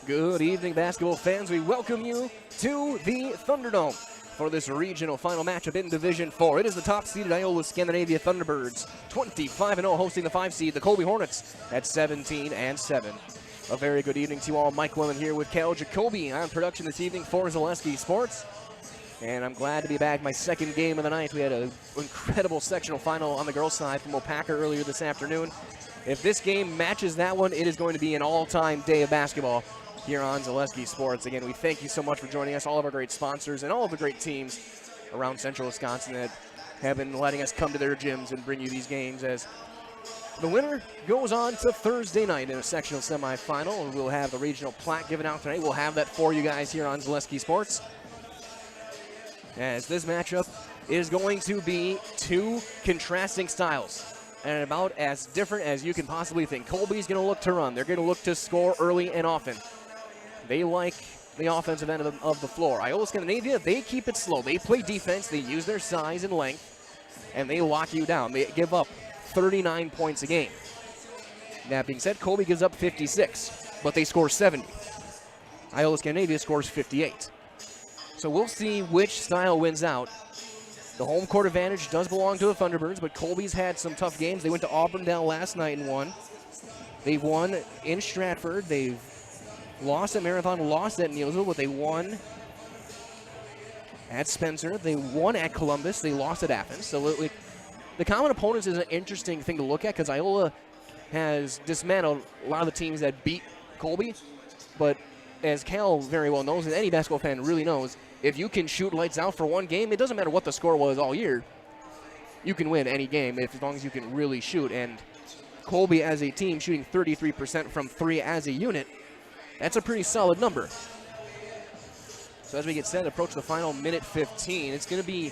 Good evening, basketball fans. We welcome you to the Thunderdome for this regional final matchup in Division 4. It is the top-seeded Iola-Scandinavia Thunderbirds, 25-0, hosting the 5-seed, the Colby Hornets, at 17-7. A very good evening to you all. Mike Wellen here with Cal Jacoby on production this evening for Zaleski Sports. And I'm glad to be back. My second game of the night. We had an incredible sectional final on the girls' side from Opaka earlier this afternoon. If this game matches that one, it is going to be an all-time day of basketball here on Zaleski Sports. Again, we thank you so much for joining us, all of our great sponsors and all of the great teams around Central Wisconsin that have been letting us come to their gyms and bring you these games, as the winner goes on to Thursday night in a sectional semifinal, and we'll have the regional plaque given out tonight. We'll have that for you guys here on Zaleski Sports, as this matchup is going to be two contrasting styles and about as different as you can possibly think. Colby's going to look to run. They're going to look to score early and often. They like the offensive end of the floor. Iola-Scandinavia, they keep it slow. They play defense. They use their size and length, and they lock you down. They give up 39 points a game. That being said, Colby gives up 56, but they score 70. Iola-Scandinavia scores 58. So we'll see which style wins out. The home court advantage does belong to the Thunderbirds, but Colby's had some tough games. They went to Auburndale last night and won. They've won in Stratford. They've lost at Marathon, lost at Neilsville, but they won at Spencer. They won at Columbus. They lost at Athens. So the common opponents is an interesting thing to look at, because Iola has dismantled a lot of the teams that beat Colby. But as Cal very well knows, and any basketball fan really knows, if you can shoot lights out for one game, it doesn't matter what the score was all year. You can win any game as long as you can really shoot. And Colby as a team shooting 33% from three as a unit, that's a pretty solid number. So as we get set to approach the final minute 15, it's going to be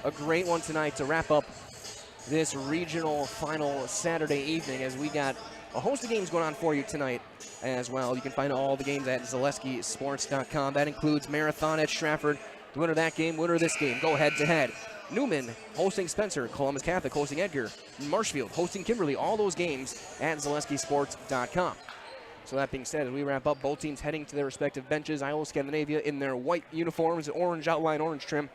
a great one tonight to wrap up this regional final Saturday evening, as we got a host of games going on for you tonight as well. You can find all the games at ZaleskiSports.com. That includes Marathon at Stratford. The winner of that game, winner of this game, go head-to-head. Newman hosting Spencer, Columbus Catholic hosting Edgar, Marshfield hosting Kimberly. All those games at ZaleskiSports.com. So that being said, as we wrap up, both teams heading to their respective benches. Iola-Scandinavia in their white uniforms, orange outline, orange trim.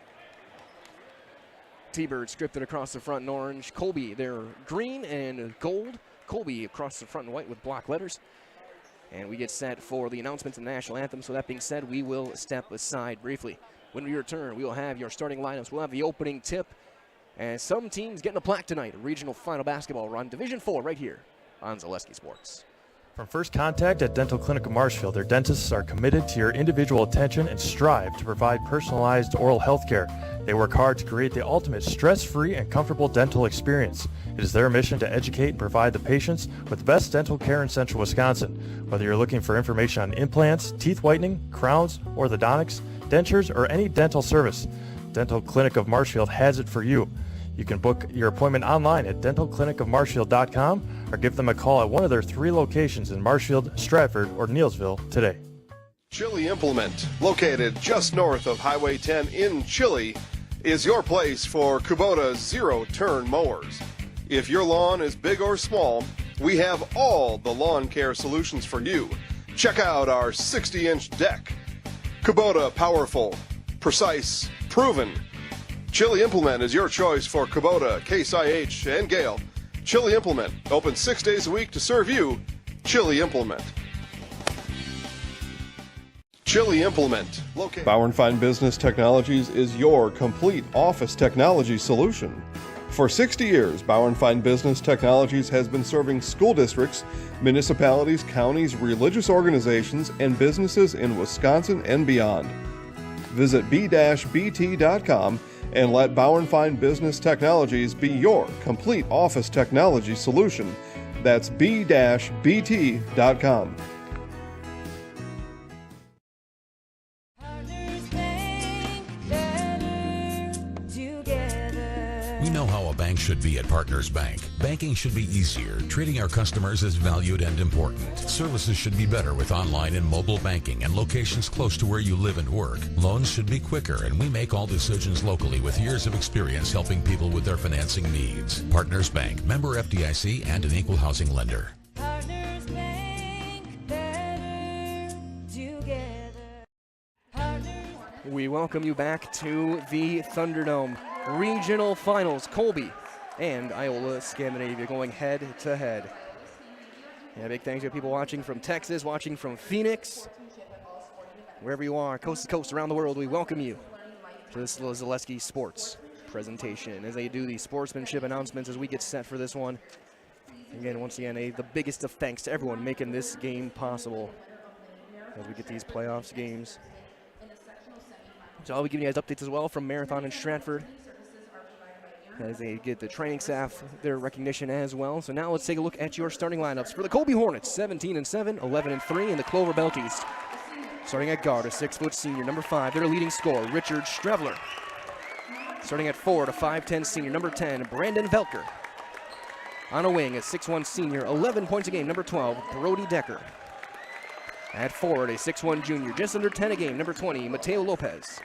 T-Bird scripted across the front in orange. Colby, they're green and gold. Colby across the front in white with block letters. And we get set for the announcements and national anthem. So that being said, we will step aside briefly. When we return, we will have your starting lineups. We'll have the opening tip. And some teams getting a plaque tonight. Regional final basketball run, Division 4 right here on Zaleski Sports. From first contact at Dental Clinic of Marshfield, their dentists are committed to your individual attention and strive to provide personalized oral health care. They work hard to create the ultimate stress-free and comfortable dental experience. It is their mission to educate and provide the patients with the best dental care in Central Wisconsin. Whether you're looking for information on implants, teeth whitening, crowns, orthodontics, dentures, or any dental service, Dental Clinic of Marshfield has it for you. You can book your appointment online at dentalclinicofmarshfield.com or give them a call at one of their 3 locations in Marshfield, Stratford, or Neilsville today. Chili Implement, located just north of Highway 10 in Chili, is your place for Kubota zero-turn mowers. If your lawn is big or small, we have all the lawn care solutions for you. Check out our 60-inch deck. Kubota powerful, precise, proven. Chili Implement is your choice for Kubota, Case IH, and Gale. Chili Implement, open 6 days a week to serve you. Chili Implement. Chili Implement. Bauer & Fine Business Technologies is your complete office technology solution. For 60 years, Bauer & Fine Business Technologies has been serving school districts, municipalities, counties, religious organizations, and businesses in Wisconsin and beyond. Visit b-bt.com and let Bauer & Fine Business Technologies be your complete office technology solution. That's b-bt.com. We know how a bank should be at Partners Bank. Banking should be easier, treating our customers as valued and important. Services should be better with online and mobile banking and locations close to where you live and work. Loans should be quicker, and we make all decisions locally with years of experience helping people with their financing needs. Partners Bank, member FDIC, and an equal housing lender. Partners Bank, better together. We welcome you back to the Thunderdome Regional Finals. Colby and Iola-Scandinavia going head to head. Yeah, big thanks to people watching from Texas, watching from Phoenix. Wherever you are, coast to coast around the world, we welcome you to this Zaleski Sports presentation as they do the sportsmanship announcements as we get set for this one. Again, once again, the biggest of thanks to everyone making this game possible as we get these playoffs games. So I'll be giving you guys updates as well from Marathon in Stratford as they get the training staff their recognition as well. So now let's take a look at your starting lineups for the Colby Hornets, 17-7, 11-3 in the Clover Belt East. Starting at guard, a 6-foot senior, number 5, their leading scorer, Richard Strevler. Starting at forward, a 5'10 senior, number 10, Brandon Velker. On a wing, a 6'1 senior, 11 points a game, number 12, Brody Decker. At forward, a 6'1 junior, just under 10 a game, number 20, Mateo Lopez.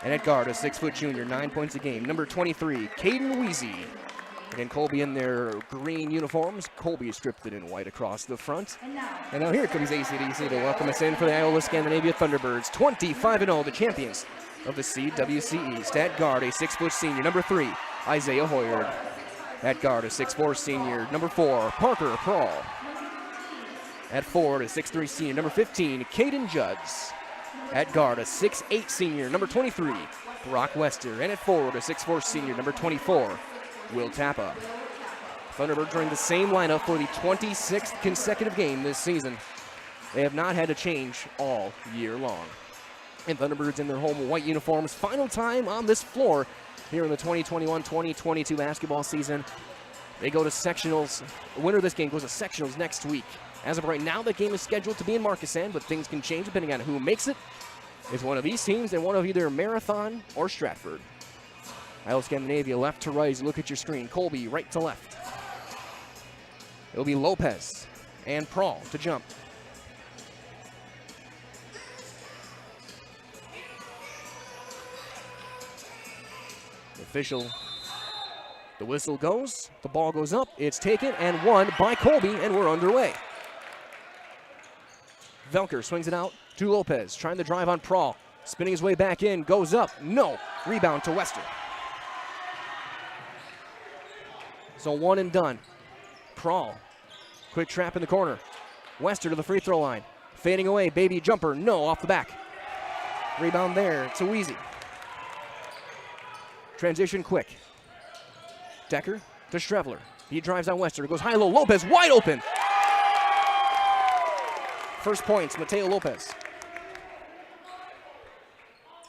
And at guard, a 6-foot junior, 9 points a game, number 23, Caden Weezy. Again, Colby in their green uniforms. Colby is stripped it in white across the front. And now here comes ACDC to welcome us in for the Iola-Scandinavia Thunderbirds, 25-0, the champions of the CWC East. At guard, a 6-foot senior, number 3, Isaiah Hoyard. At guard, a 6'4 senior, number 4, Parker Prawl. At forward, a 6'3 senior, number 15, Caden Judds. At guard, a 6'8 senior, number 23, Brock Wester. And at forward, a 6'4 senior, number 24, Will Tappa. Thunderbirds are in the same lineup for the 26th consecutive game this season. They have not had to change all year long. And Thunderbirds in their home white uniforms, final time on this floor here in the 2021-2022 basketball season. They go to sectionals. The winner of this game goes to sectionals next week. As of right now, the game is scheduled to be in Markesan, but things can change depending on who makes it. It's one of these teams and one of either Marathon or Stratford. Iola-Scandinavia left to right as you look at your screen. Colby right to left. It'll be Lopez and Prawl to jump. Official. The whistle goes, the ball goes up, it's taken and won by Colby, and we're underway. Velker swings it out to Lopez, trying to drive on Prawl. Spinning his way back in, goes up, no. Rebound to Wester. So one and done. Prawl, quick trap in the corner. Wester to the free throw line. Fading away, baby jumper, no, off the back. Rebound there to Weezy. Transition quick. Decker to Strevler. He drives on Wester, goes high-low, Lopez wide open. First points, Mateo Lopez.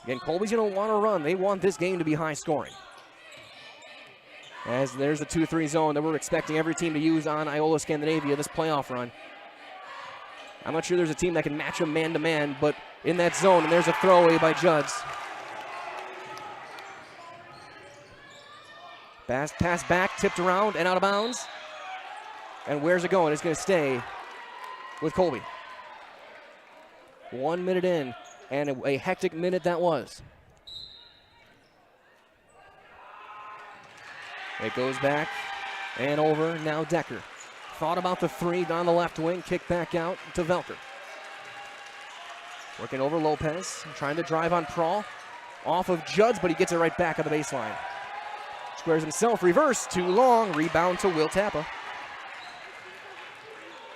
Again, Colby's gonna want to run. They want this game to be high scoring. As there's a 2-3 zone that we're expecting every team to use on Iola-Scandinavia this playoff run. I'm not sure there's a team that can match them man-to-man, but in that zone, and there's a throwaway by Judds. Pass back, tipped around and out of bounds. And where's it going? It's going to stay with Colby. 1 minute in, and a hectic minute that was. It goes back and over. Now Decker. Thought about the three down the left wing. Kick back out to Velker. Working over Lopez. Trying to drive on Prawl. Off of Judds, but he gets it right back at the baseline. Squares himself. Reverse. Too long. Rebound to Will Tappa.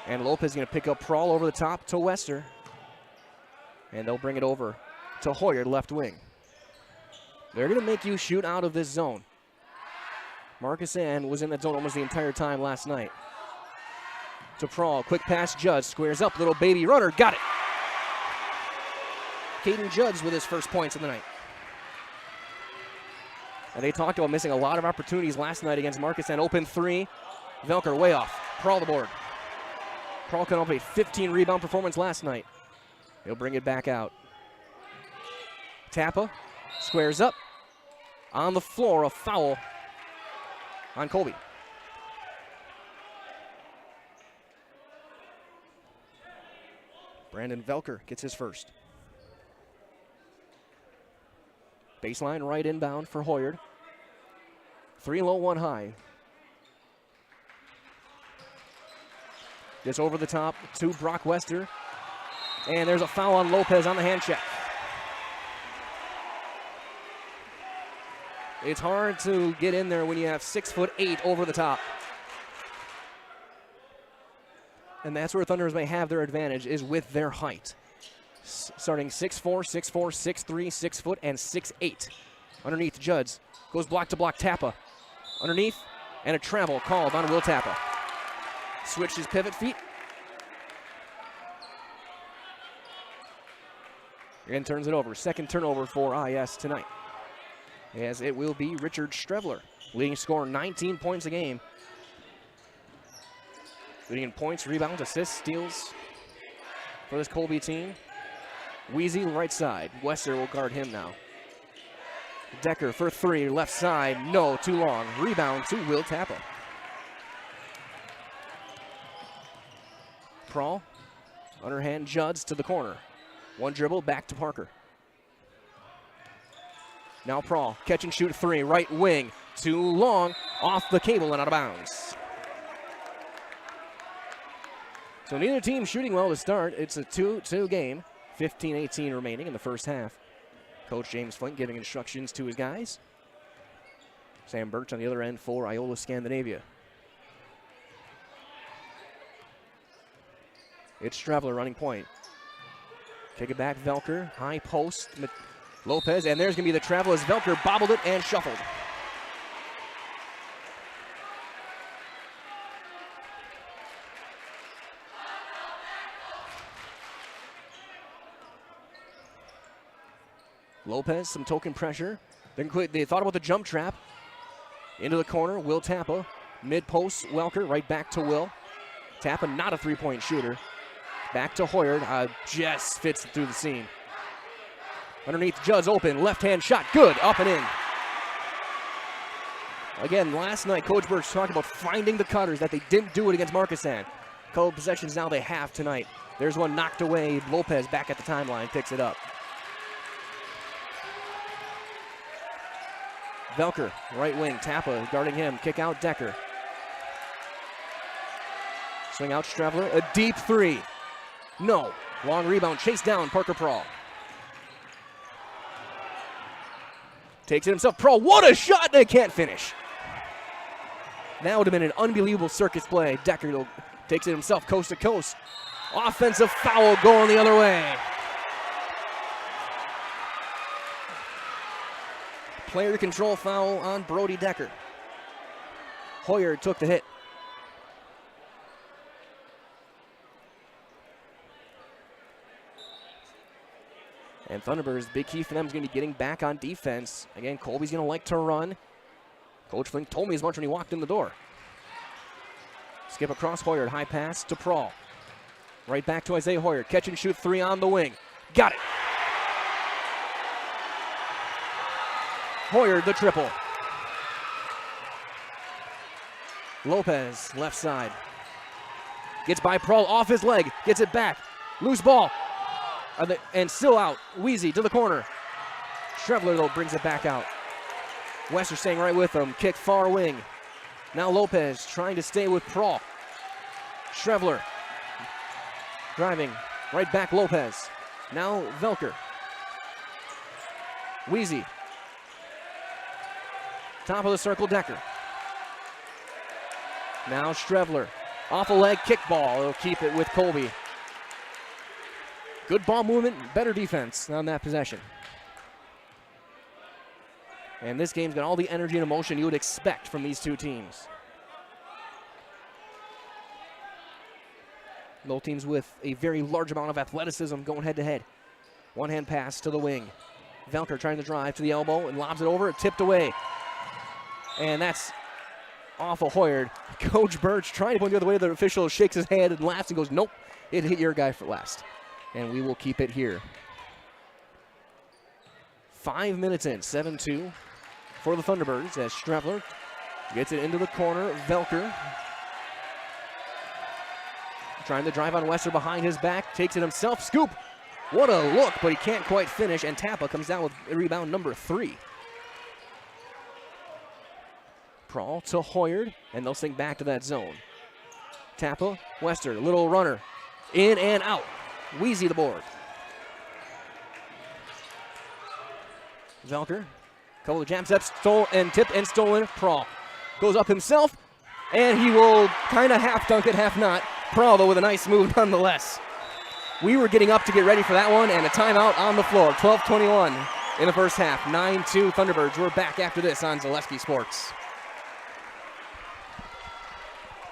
And Lopez is going to pick up Prawl over the top to Wester. And they'll bring it over to Hoyard, left wing. They're going to make you shoot out of this zone. Marcus Ann was in that zone almost the entire time last night. To Prawl, quick pass, Judds, squares up, little baby runner, got it. Caden Judds with his first points of the night. And they talked about missing a lot of opportunities last night against Marcus Ann. Open three, Velker way off, Prawl the board. Prawl coming up with a 15 rebound performance last night. He'll bring it back out. Tappa squares up. On the floor, a foul on Colby. Brandon Velker gets his first. Baseline right inbound for Hoyard. 3 low, 1 high. Just over the top to Brock Wester. And there's a foul on Lopez on the hand check. It's hard to get in there when you have 6'8" over the top. And that's where Thunderbirds may have their advantage, is with their height. Starting 6'4", 6'4", 6'3", 6 foot, and 6'8". Underneath Judds. Goes block to block Tappa. Underneath, and a travel called on Will Tappa. Switched his pivot feet. And turns it over. Second turnover for IS tonight, as it will be Richard Strevler, leading scorer, 19 points a game. Leading in points, rebounds, assists, steals for this Colby team. Weezy, right side. Wester will guard him now. Decker for three, left side. No, too long. Rebound to Will Tappa. Prawl, underhand Judds to the corner. One dribble, back to Parker. Now Prawl, catch and shoot three, right wing. Too long, off the cable and out of bounds. So neither team shooting well to start. It's a 2-2 game. 15-18 remaining in the first half. Coach James Flint giving instructions to his guys. Sam Birch on the other end for Iola-Scandinavia. It's Strevler running point. Kick it back, Velker, high post, Lopez, and there's going to be the travel as Velker bobbled it and shuffled. Lopez, some token pressure. They thought about the jump trap. Into the corner, Will Tappa. Mid-post, Welker, right back to Will. Tappa, not a three-point shooter. Back to Hoyard, just fits through the seam. Underneath, Judds open, left-hand shot, good, up and in. Again, last night, Coach Birch talked about finding the cutters, that they didn't do it against Markesan. Couple possessions now they have tonight. There's one knocked away. Lopez back at the timeline, picks it up. Velker, right wing, Tappa guarding him. Kick out Decker. Swing out Strevler, a deep three. No, long rebound, chased down Parker Prawl. Takes it himself, Prawl, what a shot, they can't finish. That would have been an unbelievable circus play. Decker takes it himself, coast to coast. Offensive foul going the other way. Player control foul on Brody Decker. Hoyard took the hit. And Thunderbirds, big key for them is going to be getting back on defense. Again, Colby's going to like to run. Coach Flint told me as much when he walked in the door. Skip across Hoyard, high pass to Prawl. Right back to Isaiah Hoyard. Catch and shoot three on the wing. Got it. Hoyard the triple. Lopez, left side. Gets by Prawl, off his leg. Gets it back. Loose ball. And still out. Weezy to the corner. Strevler, though, brings it back out. Wester staying right with him. Kick far wing. Now Lopez trying to stay with Prawl. Strevler driving. Right back Lopez. Now Velker. Weezy. Top of the circle, Decker. Now Strevler. Off a leg, kickball. He'll keep it with Colby. Good ball movement, better defense on that possession. And this game's got all the energy and emotion you would expect from these two teams. Both teams with a very large amount of athleticism going head-to-head. One-hand pass to the wing. Velker trying to drive to the elbow and lobs it over, tipped away. And that's off of Hoyard. Coach Birch trying to point the other way. The official shakes his head and laughs and goes, nope, it hit your guy for last. And we will keep it here. 5 minutes in, 7-2 for the Thunderbirds as Strevler gets it into the corner. Velker trying to drive on Wester behind his back, takes it himself, scoop. What a look, but he can't quite finish, and Tappa comes down with rebound number 3. Prawl to Hoyard, and they'll sink back to that zone. Tappa, Wester, little runner, in and out. Weezy the board. Velker Couple of jab steps, tipped and stolen. Prahl goes up himself, and he will kind of half dunk it, half not. Prahl, though, with a nice move nonetheless. We were getting up to get ready for that one, and a timeout on the floor. 12:21 in the first half. 9-2 Thunderbirds. We're back after this on Zaleski Sports.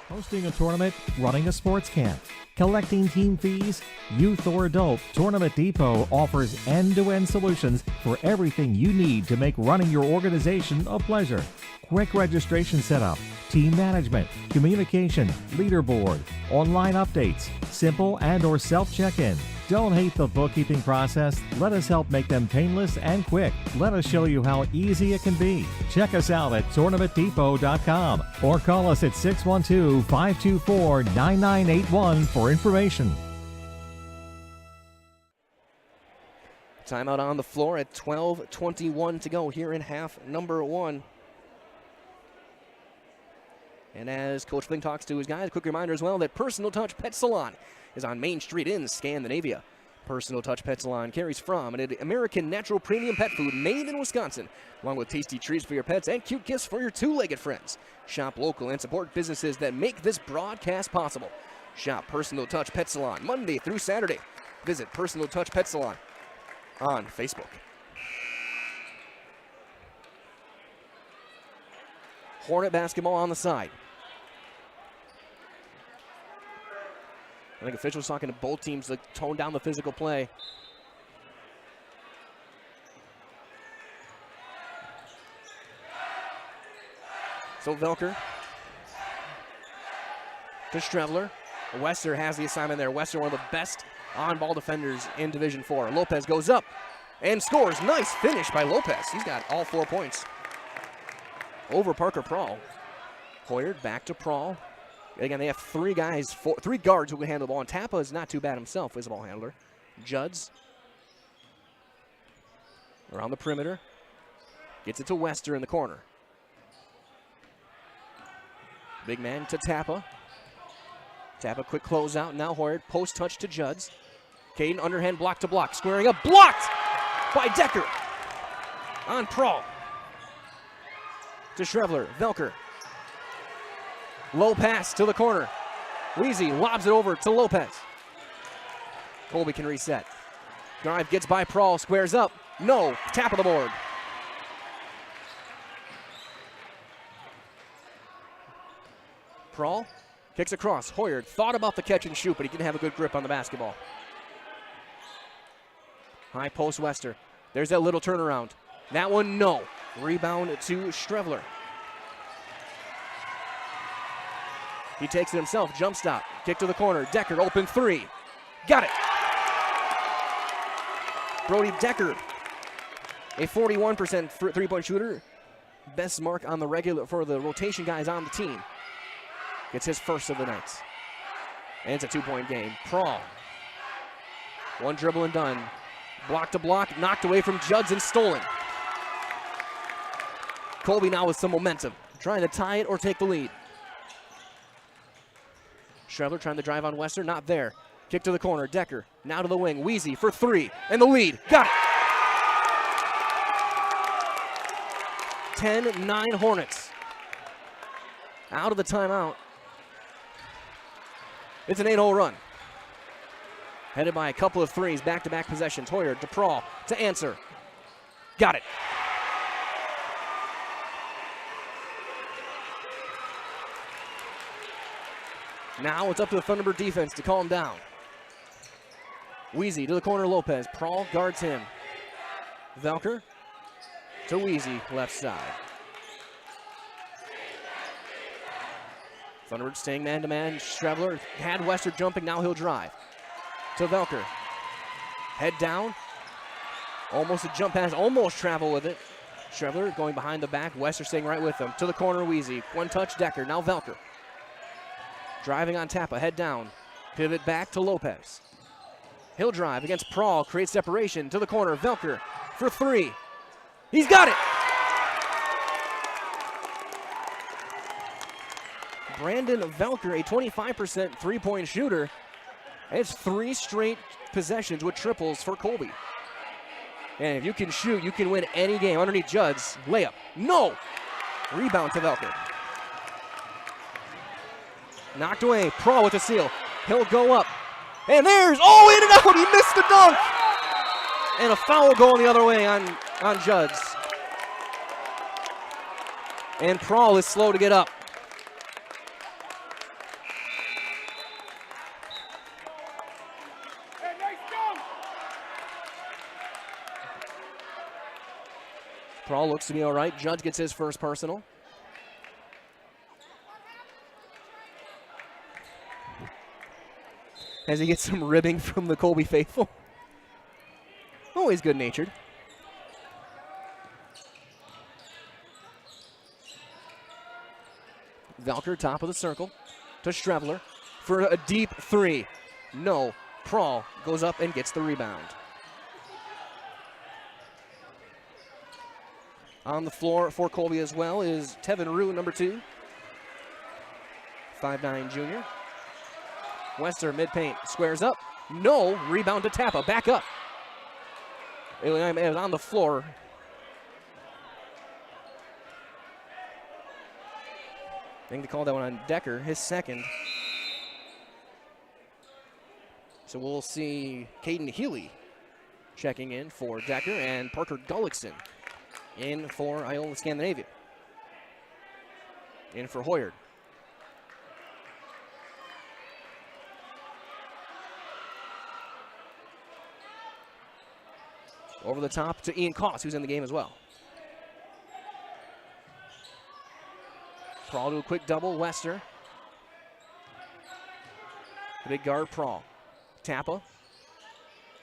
Hosting a tournament, running a sports camp, collecting team fees, youth or adult, Tournament Depot offers end-to-end solutions for everything you need to make running your organization a pleasure. Quick registration setup, team management, communication, leaderboard, online updates, simple and or self-check-in. Don't hate the bookkeeping process. Let us help make them painless and quick. Let us show you how easy it can be. Check us out at tournamentdepot.com or call us at 612-524-9981 for information. Timeout on the floor at 12:21 to go here in half number one. And as Coach Fling talks to his guys, quick reminder as well that Personal Touch Pet Salon is on Main Street in Scandinavia. Personal Touch Pet Salon carries from an American natural premium pet food made in Wisconsin, along with tasty treats for your pets and cute gifts for your two-legged friends. Shop local and support businesses that make this broadcast possible. Shop Personal Touch Pet Salon Monday through Saturday. Visit Personal Touch Pet Salon on Facebook. Hornet basketball on the side. I think officials talking to both teams to tone down the physical play. So Velker to Strevler. Wester has the assignment there. Wester, one of the best on-ball defenders in Division IV. Lopez goes up and scores. Nice finish by Lopez. He's got all 4 points over Parker Prahl. Hoyer back to Prahl. Again, they have three guards who can handle the ball, and Tappa is not too bad himself as a ball handler. Judds around the perimeter. Gets it to Wester in the corner. Big man to Tappa. Tappa, quick closeout. Now Hoyer, post touch to Judds. Caden, underhand block to block. Squaring up, blocked by Decker. On Prahl. To Strevler, Velker. Low pass to the corner. Weezy lobs it over to Lopez. Colby can reset. Drive gets by Prahl, squares up. No, tap of the board. Prahl kicks across. Hoyer thought about the catch and shoot, but he didn't have a good grip on the basketball. High post Wester. There's that little turnaround. That one, no. Rebound to Strevler. He takes it himself, jump stop, kick to the corner. Decker, open three. Got it. Brody Decker, a 41% three-point shooter. Best mark on the regular for the rotation guys on the team. Gets his first of the night. And it's a 2-point game. Prahl. One dribble and done. Block to block, knocked away from Judds and stolen. Colby now with some momentum, trying to tie it or take the lead. Strevler trying to drive on Wester, not there. Kick to the corner, Decker, now to the wing. Weezy for three, and the lead, got it! 10-9 Hornets. Out of the timeout. It's an 8-0 run. Headed by a couple of threes, back-to-back possessions. Hoyer to Prahl to answer. Got it. Now it's up to the Thunderbird defense to calm down. Weezy to the corner, Lopez. Prahl guards him. Velker to Weezy, left side. Thunderbird staying man-to-man. Strevler had Wester jumping, now he'll drive. To Velker. Head down. Almost a jump pass, almost travel with it. Strevler going behind the back, Wester staying right with him. To the corner, Weezy. One touch, Decker, now Velker. Driving on Tappa, head down. Pivot back to Lopez. He'll drive against Prahl, create separation to the corner. Velker for three. He's got it! Brandon Velker, a 25% three-point shooter. And it's 3 straight possessions with triples for Colby. And if you can shoot, you can win any game. Underneath Judd's layup. No! Rebound to Velker. Knocked away. Prawl with the steal. He'll go up. And there's, oh, in and out. He missed the dunk. And a foul going the other way on Judd's. And Prawl is slow to get up. Prawl looks to be all right. Judd gets his first personal. As he gets some ribbing from the Colby faithful. Always good-natured. Velker, top of the circle, to Strevler for a deep three. No. Prawl goes up and gets the rebound. On the floor for Colby as well is Tevin Rue, number 2. 5'9" junior. Wester, mid-paint, squares up. No, rebound to Tappa, back up. It was on the floor. I think they called that one on Decker, his second. So we'll see Caden Healy checking in for Decker and Parker Gullickson in for Iola-Scandinavia. In for Hoyard. Over the top to Ian Koss, who's in the game as well. Prawl to a quick double, Wester. The big guard, Prawl. Tappa.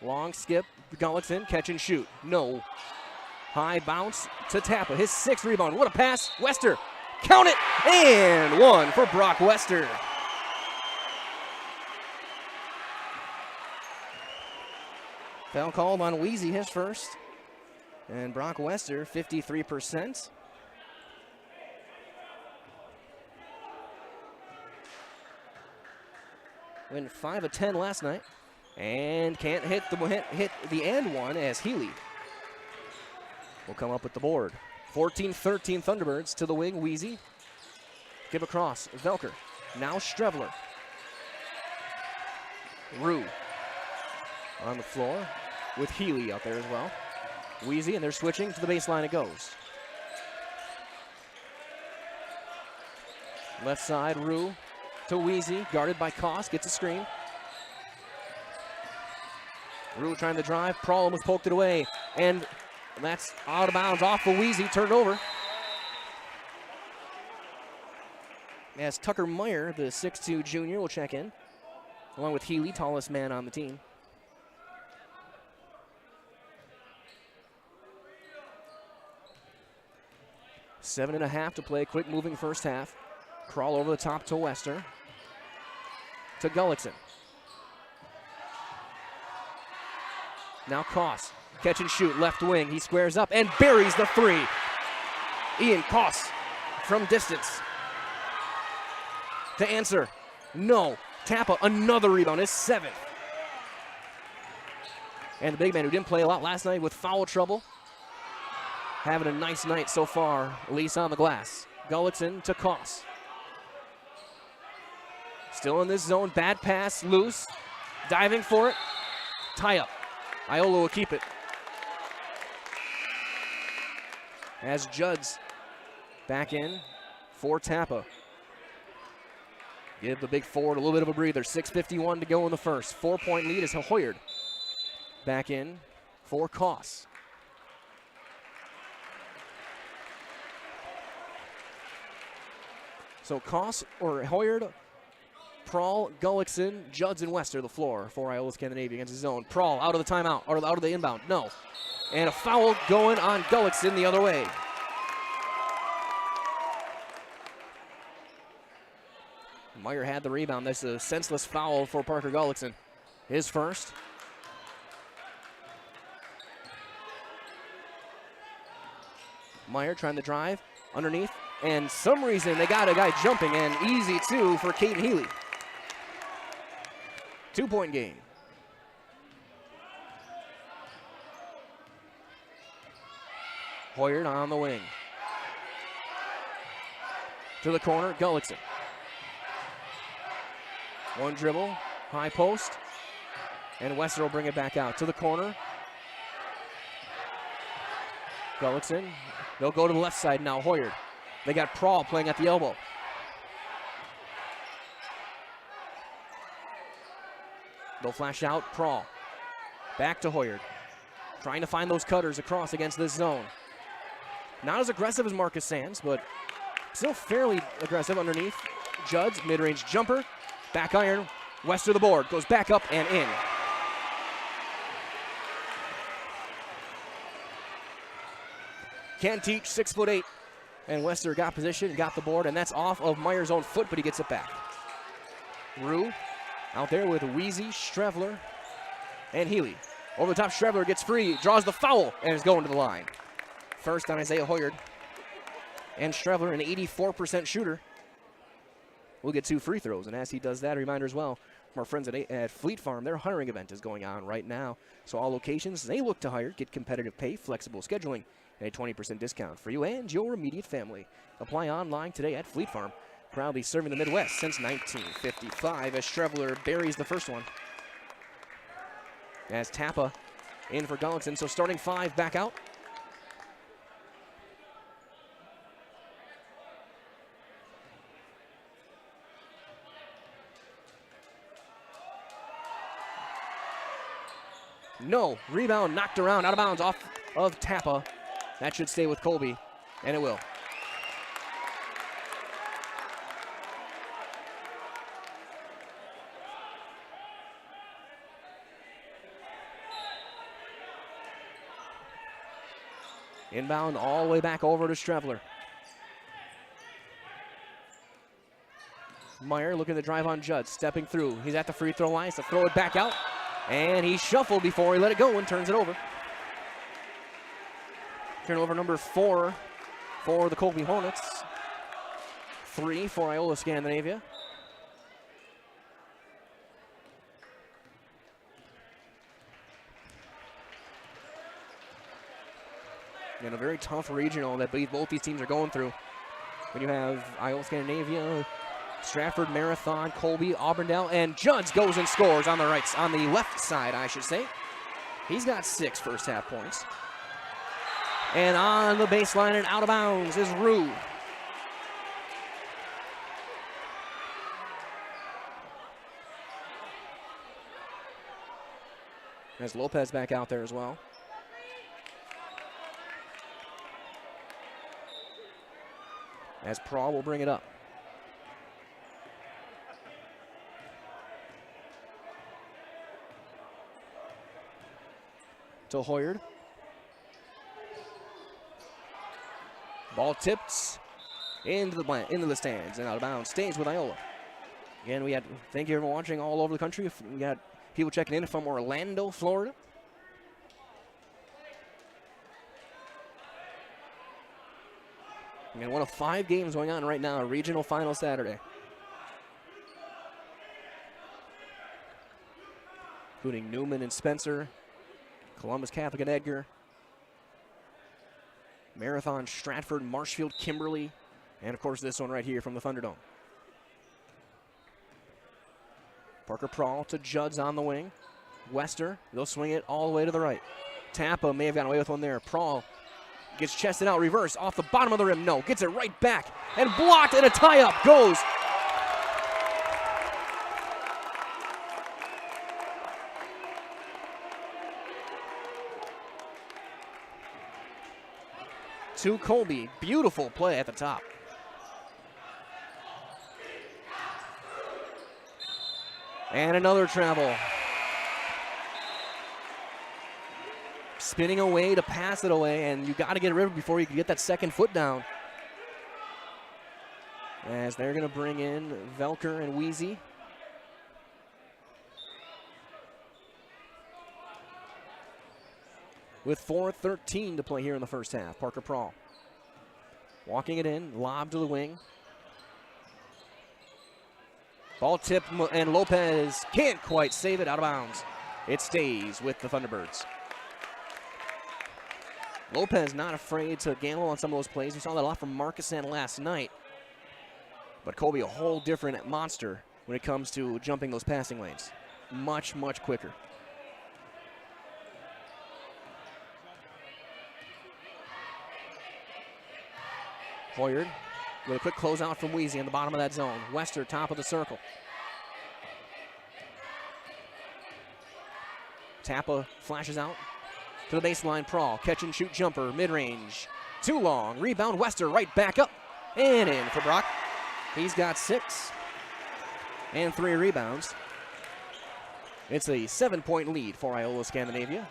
Long skip, Gullickson, catch and shoot. No. High bounce to Tappa, his 6th rebound. What a pass, Wester. Count it, and one for Brock Wester. Foul called on Weezy, his first. And Brock Wester, 53%. Went 5 of 10 last night. And can't hit the and one as Healy will come up with the board. 14-13 Thunderbirds to the wing, Weezy. Give across, Velker. Now Strevler. Rue on the floor with Healy out there as well. Weezy, and they're switching to the baseline it goes. Left side, Rue to Weezy, guarded by Koss, gets a screen. Rue trying to drive, Prawl almost poked it away, and that's out of bounds off of Weezy, turned over. As Tucker Meyer, the 6'2" junior, will check in, along with Healy, tallest man on the team. Seven and a half to play, quick moving first half. Prawl over the top to Wester. To Gullickson. Now Koss, catch and shoot, left wing. He squares up and buries the 3. Ian Koss from distance. To answer, no. Tappa, another rebound, his 7th. And the big man who didn't play a lot last night with foul trouble. Having a nice night so far, at least on the glass. Gullickson to Koss. Still in this zone, bad pass, loose. Diving for it, tie up. Iola will keep it. As Judd's back in for Tappa. Give the big forward a little bit of a breather. 6:51 to go in the first. 4-point lead is Hoyard. Back in for Koss. So Koss or Hoyard, Prawl, Gullickson, Judds, and Wester the floor for Iola-Scandinavia against his zone. Prawl out of the timeout, or out of the inbound. No. And a foul going on Gullickson the other way. Meyer had the rebound. That's a senseless foul for Parker Gullickson. His first. Meyer trying to drive underneath. And some reason they got a guy jumping, and easy too for Caden Healy. 2-point game. Hoyard on the wing. To the corner, Gullickson. One dribble, high post, and Wester will bring it back out. To the corner. Gullickson. They'll go to the left side now, Hoyard. They got Prahl playing at the elbow. They'll flash out, Prahl. Back to Hoyard. Trying to find those cutters across against this zone. Not as aggressive as Marcus Sands, but still fairly aggressive underneath. Judd's mid-range jumper. Back iron. West of the board. Goes back up and in. Can teach, 6'8". And Wester got position, got the board, and that's off of Meyer's own foot, but he gets it back. Rue out there with Wheezy, Strevler, and Healy. Over the top, Strevler gets free, draws the foul, and is going to the line. First on Isaiah Hoyard. And Strevler, an 84% shooter, will get 2 free throws. And as he does that, a reminder as well from our friends at Fleet Farm, their hiring event is going on right now. So all locations they look to hire, get competitive pay, flexible scheduling, and a 20% discount for you and your immediate family. Apply online today at Fleet Farm. Proudly serving the Midwest since 1955 as Strevler buries the first one. As Tappa in for Gullickson, so starting 5 back out. No, rebound knocked around, out of bounds off of Tappa. That should stay with Colby, and it will. Inbound all the way back over to Strevler. Meyer looking to drive on Judd, stepping through. He's at the free throw line, so throw it back out. And he shuffled before he let it go and turns it over. Turnover number 4 for the Colby Hornets. 3 for Iola-Scandinavia. And a very tough regional that both these teams are going through. When you have Iola-Scandinavia, Stratford, Marathon, Colby, Auburndale, and Judds goes and scores on the left side, I should say. He's got 6 first half points. And on the baseline and out of bounds is Rue. There's Lopez back out there as well. As Prahl will bring it up. To Hoyard. Ball tipped into the stands and out of bounds. Stays with Iola. Again, thank you everyone watching all over the country. We got people checking in from Orlando, Florida. And one of 5 games going on right now, a regional final Saturday. Including Newman and Spencer, Columbus Catholic and Edgar, Marathon, Stratford, Marshfield, Kimberly, and of course this one right here from the Thunderdome. Parker Prahl to Judds on the wing. Wester, they'll swing it all the way to the right. Tappa may have gotten away with one there. Prahl gets chested out, reverse, off the bottom of the rim. No, gets it right back, and blocked, and a tie-up goes. To Colby, beautiful play at the top. And another travel. Spinning away to pass it away, and you got to get rid of it before you can get that second foot down. As they're going to bring in Velker and Wheezy. With 4:13 to play here in the first half. Parker Prahl walking it in, lob to the wing. Ball tip, and Lopez can't quite save it, out of bounds. It stays with the Thunderbirds. Lopez not afraid to gamble on some of those plays. We saw that a lot from Marcuson last night. But Colby a whole different monster when it comes to jumping those passing lanes. Much, much quicker. Hoyard with a quick closeout from Weezy on the bottom of that zone. Wester, top of the circle. Tappa flashes out to the baseline. Prawl, catch and shoot jumper, mid-range. Too long, rebound, Wester right back up and in for Brock. He's got 6 and 3 rebounds. It's a 7-point lead for Iola-Scandinavia.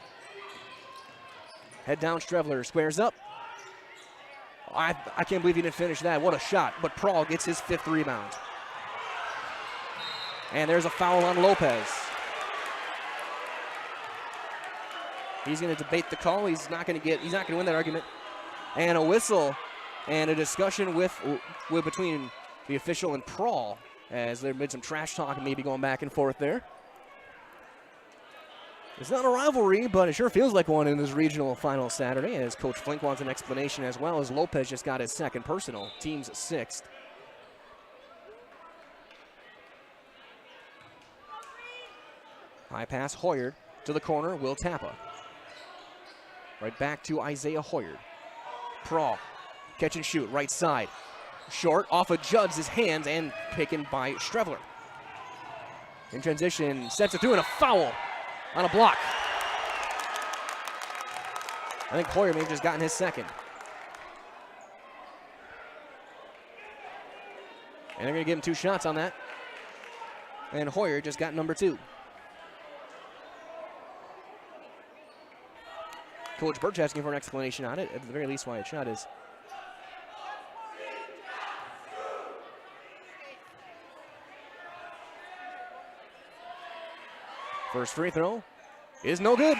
Head down, Strevler squares up. I can't believe he didn't finish that. What a shot. But Prawl gets his 5th rebound. And there's a foul on Lopez. He's going to debate the call. He's not going to win that argument. And a whistle and a discussion between the official and Prawl as there been some trash talk and maybe going back and forth there. It's not a rivalry, but it sure feels like one in this regional final Saturday, as Coach Flink wants an explanation as well, as Lopez just got his 2nd personal, team's 6th. High pass, Hoyard to the corner, Will Tappa. Right back to Isaiah Hoyard. Prawl, catch and shoot, right side. Short, off of Judd's hands and taken by Strevler. In transition, sets it through and a foul on a block. I think Hoyard may have just gotten his 2nd. And they're going to give him 2 shots on that. And Hoyard just got number 2. Coach Birch asking for an explanation on it, at the very least why a shot is. First free throw is no good.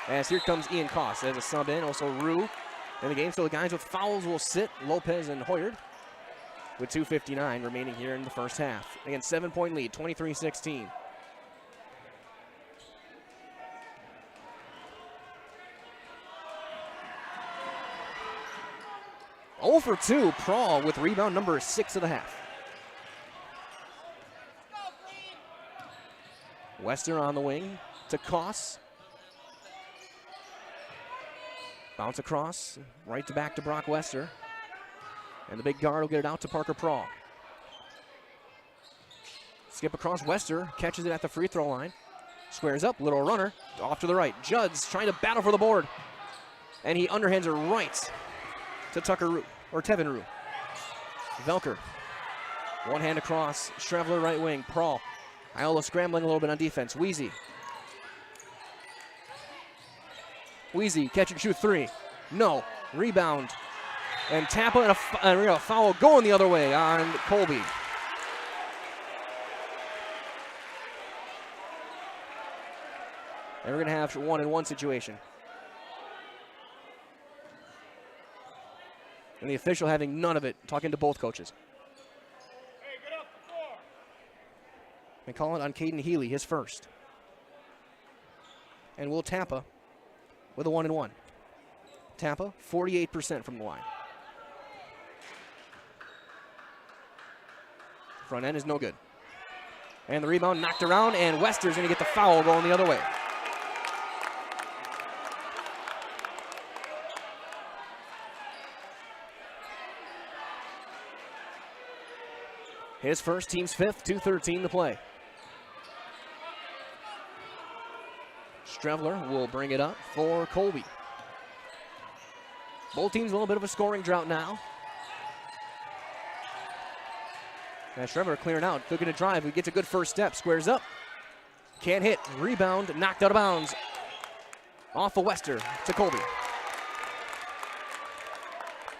As here comes Ian Koss as a sub in. Also Rue in the game. So the guys with fouls will sit, Lopez and Hoyard, with 2:59 remaining here in the first half. Again, 7-point lead, 23-16. Oh for 2, Prawl with rebound number 6 of the half. Wester on the wing to Koss. Bounce across, right to back to Brock Wester. And the big guard will get it out to Parker Prawl. Skip across, Wester catches it at the free throw line. Squares up, little runner, off to the right. Judd's trying to battle for the board. And he underhands it right to Tevin Rue. Velker, one hand across, Strevler right wing, Prawl. Iola scrambling a little bit on defense. Weezy, catch and shoot 3. No. Rebound. And Tappa and a foul going the other way on Colby. And we're going to have 1-and-1 situation. And the official having none of it, talking to both coaches. They call it on Caden Healy, his first. And Will Tappa with a 1-and-1. Tappa, 48% from the line. Front end is no good. And the rebound knocked around, and Wester's going to get the foul going the other way. His first, team's 5th, 2:13 to play. Strevler will bring it up for Colby. Both teams a little bit of a scoring drought now. And Strevler clearing out, looking to drive. He gets a good first step, squares up. Can't hit, rebound, knocked out of bounds. Off of Wester to Colby.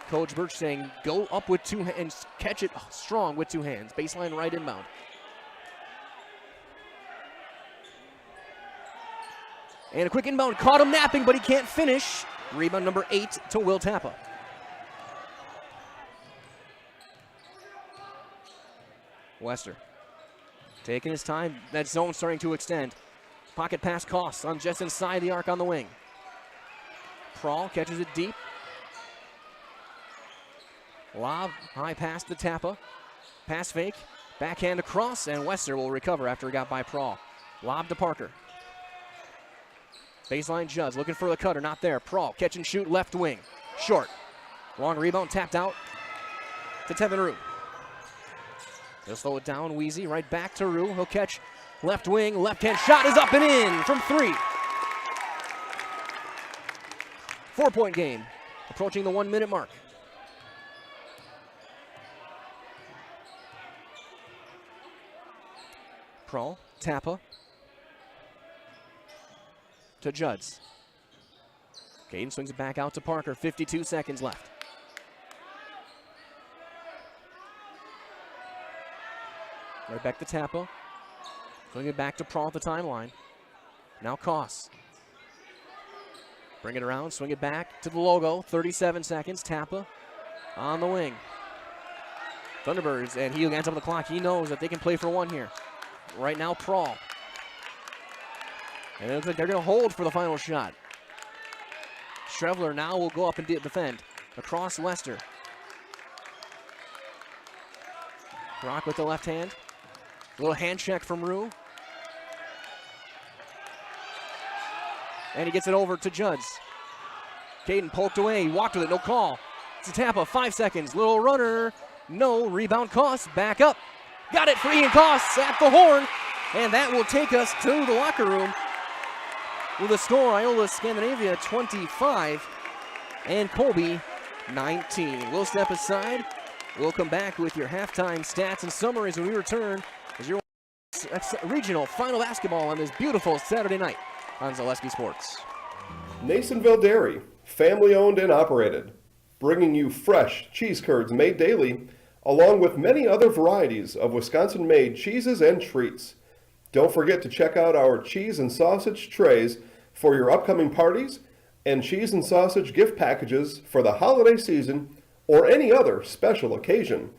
Coach Birch saying, go up with 2 hands, catch it strong with 2 hands. Baseline right inbound. And a quick inbound, caught him napping, but he can't finish. Rebound number 8 to Will Tappa. Wester taking his time. That zone starting to extend. Pocket pass Koss on just inside the arc on the wing. Prahl catches it deep. Lob, high pass to Tappa. Pass fake, backhand across, and Wester will recover after he got by Prahl. Lob to Parker. Baseline Judd looking for the cutter, not there. Prahl, catch and shoot, left wing. Short. Long rebound, tapped out to Tevin Rue. They'll slow it down, Wheezy, right back to Rue. He'll catch left wing, left-hand shot is up and in from 3. 4-point game, approaching the 1-minute mark. Prahl, Tappa to Judds. Caden swings it back out to Parker, 52 seconds left. Right back to Tappa. Swing it back to Prahl at the timeline. Now Koss. Bring it around, swing it back to the logo, 37 seconds. Tappa on the wing. Thunderbirds, and he ends up the clock. He knows that they can play for 1 here. Right now, Prahl. And it looks like they're going to hold for the final shot. Strevler now will go up and defend. Across Wester. Brock with the left hand. A little hand check from Rue. And he gets it over to Judds. Caden poked away, he walked with it, no call. It's a Tappa, 5 seconds, little runner, no, rebound Koss, back up. Got it for Ian Koss at the horn, and that will take us to the locker room with a score, Iola-Scandinavia 25 and Colby 19. We'll step aside. We'll come back with your halftime stats and summaries when we return as your regional final basketball on this beautiful Saturday night on Zaleski Sports. Nasonville Dairy, family owned and operated, bringing you fresh cheese curds made daily, along with many other varieties of Wisconsin-made cheeses and treats. Don't forget to check out our cheese and sausage trays for your upcoming parties and cheese and sausage gift packages for the holiday season or any other special occasion.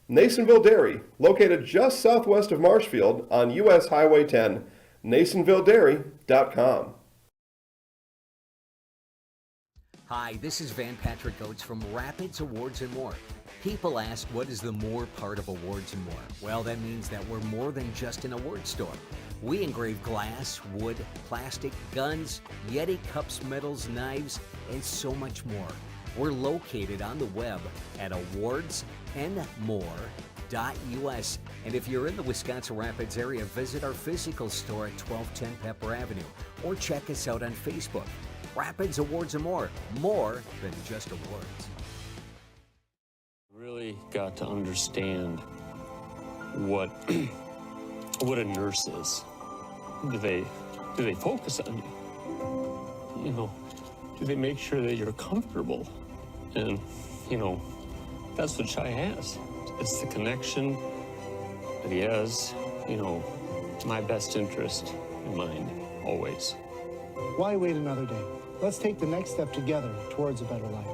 Nasonville Dairy, located just southwest of Marshfield on US Highway 10, NasonvilleDairy.com. Hi, this is Van Patrick Oates from Rapids Awards and More. People ask, what is the more part of Awards and More? Well, that means that we're more than just an award store. We engrave glass, wood, plastic, guns, Yeti cups, medals, knives, and so much more. We're located on the web at awardsandmore.us. And if you're in the Wisconsin Rapids area, visit our physical store at 1210 Pepper Avenue or check us out on Facebook. Rapids Awards and More than just awards. Really got to understand what a nurse is. Do they focus on you? You know, do they make sure that you're comfortable? And you know, that's what Shai has. It's the connection that he has. You know, my best interest in mind always. Why wait another day? Let's take the next step together towards a better life.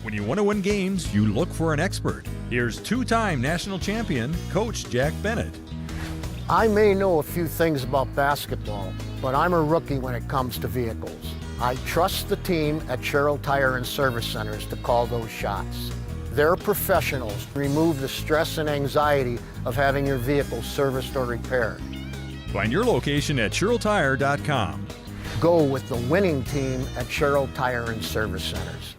When you want to win games, you look for an expert. Here's two-time national champion, Coach Jack Bennett. I may know a few things about basketball, but I'm a rookie when it comes to vehicles. I trust the team at Sherrill Tire and Service Centers to call those shots. They're professionals. Remove the stress and anxiety of having your vehicle serviced or repaired. Find your location at SherrillTire.com. Go with the winning team at Sherrill Tire and Service Centers.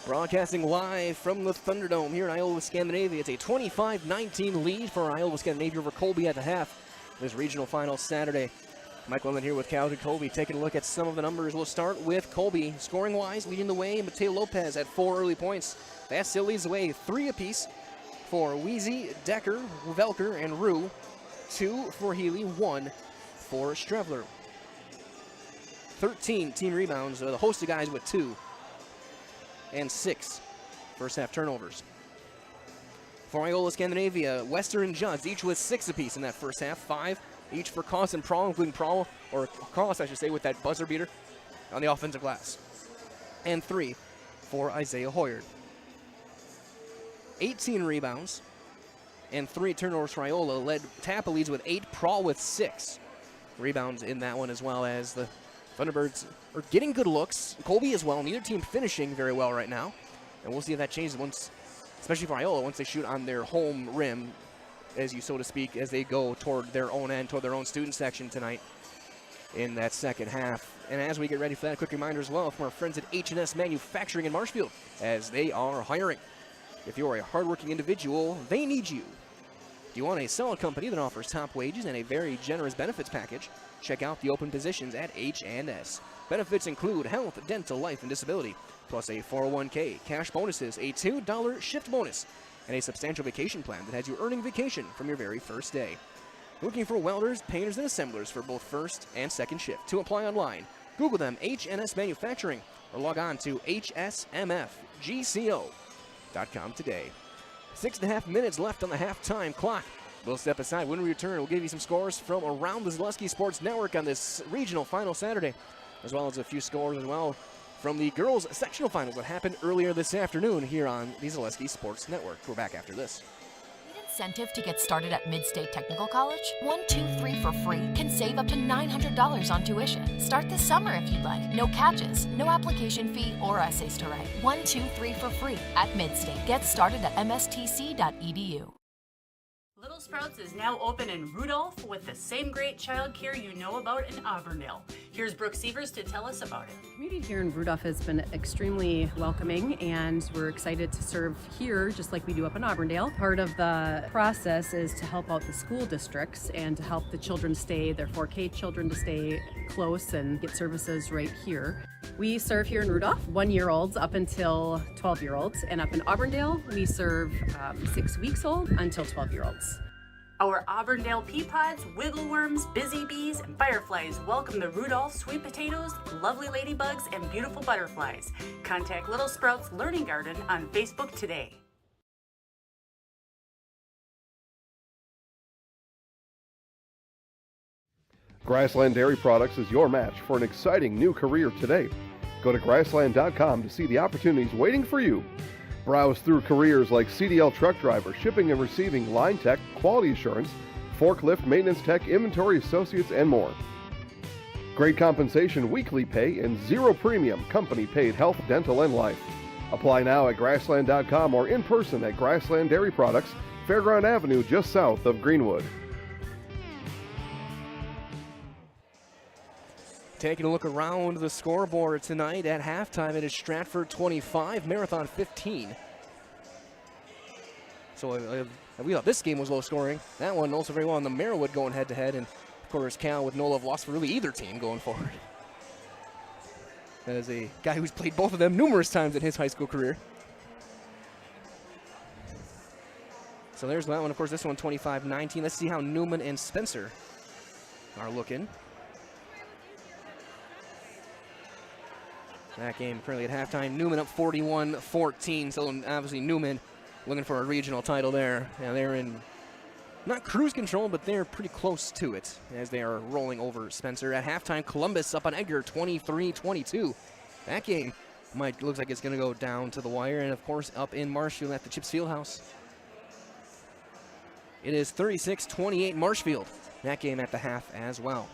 Broadcasting live from the Thunderdome here in Iola-Scandinavia. It's a 25-19 lead for Iola-Scandinavia over Colby at the half. This regional final Saturday. Mike Wendland here with Calvin Colby taking a look at some of the numbers. We'll start with Colby. Scoring-wise, leading the way, Mateo Lopez at 4 early points. That still leads the way 3 apiece for Wheezy, Decker, Velker, and Rue. 2 for Healy, 1 for Strevler. 13 team rebounds, the host of guys with 2. And 6 first half turnovers. For Iola-Scandinavia, Wester and Judds, each with 6 apiece in that first half. 5 each for Koss and Prahl, including Prahl, or Koss, I should say, with that buzzer beater on the offensive glass. And 3 for Isaiah Hoyard. 18 rebounds and 3 turnovers for Iola. Tappa leads with 8, Prahl with 6 rebounds in that one, as well as the Thunderbirds are getting good looks. Colby as well. Neither team finishing very well right now. And we'll see if that changes once, especially for Iola, once they shoot on their home rim, as you so to speak, as they go toward their own end, toward their own student section tonight in that second half. And as we get ready for that, a quick reminder as well from our friends at H&S Manufacturing in Marshfield, as they are hiring. If you're a hardworking individual, they need you. Do you want a solid company that offers top wages and a very generous benefits package? Check out the open positions at H&S. Benefits include health, dental, life, and disability, plus a 401k, cash bonuses, a $2 shift bonus, and a substantial vacation plan that has you earning vacation from your very first day. Looking for welders, painters, and assemblers for both first and second shift. To apply online, Google them H&S Manufacturing or log on to hsmfgco.com today. 6.5 minutes left on the halftime clock. We'll step aside. When we return, we'll give you some scores from around the Zaleski Sports Network on this regional final Saturday, as well as a few scores as well from the girls' sectional finals that happened earlier this afternoon here on the Zaleski Sports Network. We're back after this. Incentive to get started at Mid-State Technical College? 1, 2, 3 for free can save up to $900 on tuition. Start this summer if you'd like. No catches, no application fee or essays to write. 1, 2, 3 for free at Mid-State. Get started at mstc.edu. Little Sprouts is now open in Rudolph with the same great childcare you know about in Auburndale. Here's Brooke Sievers to tell us about it. The community here in Rudolph has been extremely welcoming, and we're excited to serve here just like we do up in Auburndale. Part of the process is to help out the school districts and to help the children stay, their 4K children to stay close and get services right here. We serve here in Rudolph 1-year-olds up until 12-year-olds, and up in Auburndale we serve 6 weeks old until 12-year-olds. Our Auburndale pea pods, wiggle worms, busy bees, and fireflies welcome the Rudolph sweet potatoes, lovely ladybugs, and beautiful butterflies. Contact Little Sprouts Learning Garden on Facebook today. Grassland Dairy Products is your match for an exciting new career today. Go to grassland.com to see the opportunities waiting for you. Browse through careers like CDL truck driver, shipping and receiving, line tech, quality assurance, forklift, maintenance tech, inventory associates, and more. Great compensation, weekly pay, and zero premium, company paid health, dental, and life. Apply now at grassland.com or in person at Grassland Dairy Products, Fairground Avenue, just south of Greenwood. Taking a look around the scoreboard tonight at halftime, it is Stratford 25, Marathon 15. So we thought this game was low scoring. That one also very well on the Merriwood going head to head, and of course Cal with no love lost for really either team going forward. That is a guy who's played both of them numerous times in his high school career. So there's that one. Of course, this one 25-19. Let's see how Newman and Spencer are looking. That game currently at halftime. Newman up 41-14. So obviously Newman looking for a regional title there. And they're in not cruise control, but they're pretty close to it as they are rolling over Spencer. At halftime, Columbus up on Edgar 23-22. That game looks like it's going to go down to the wire. And of course up in Marshfield at the Chips Fieldhouse, it is 36-28 Marshfield. That game at the half as well.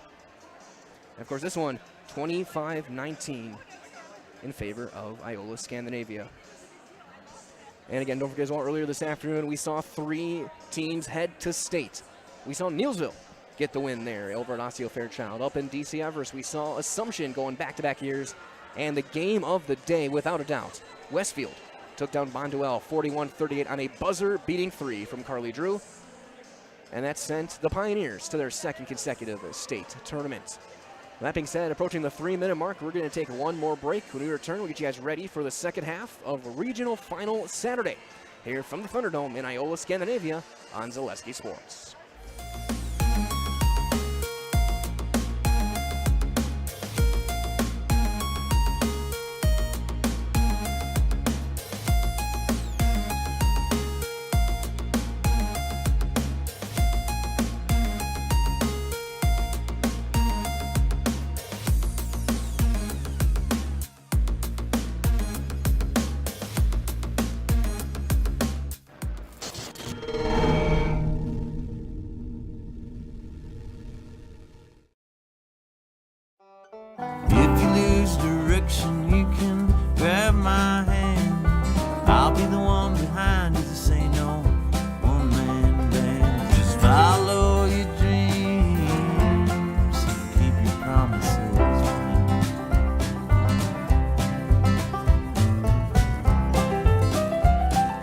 And of course this one 25-19. In favor of Iola-Scandinavia. And again, don't forget as well, earlier this afternoon, we saw 3 teams head to state. We saw Neilsville get the win there over at Osseo Fairchild. Up in DC Everest, we saw Assumption going back-to-back years. And the game of the day, without a doubt, Westfield took down Bonduelle 41-38 on a buzzer-beating 3 from Carly Drew. And that sent the Pioneers to their second consecutive state tournament. That being said, approaching the 3-minute mark, we're going to take one more break. When we return, we'll get you guys ready for the second half of Regional Final Saturday here from the Thunderdome in Iola-Scandinavia on Zaleski Sports.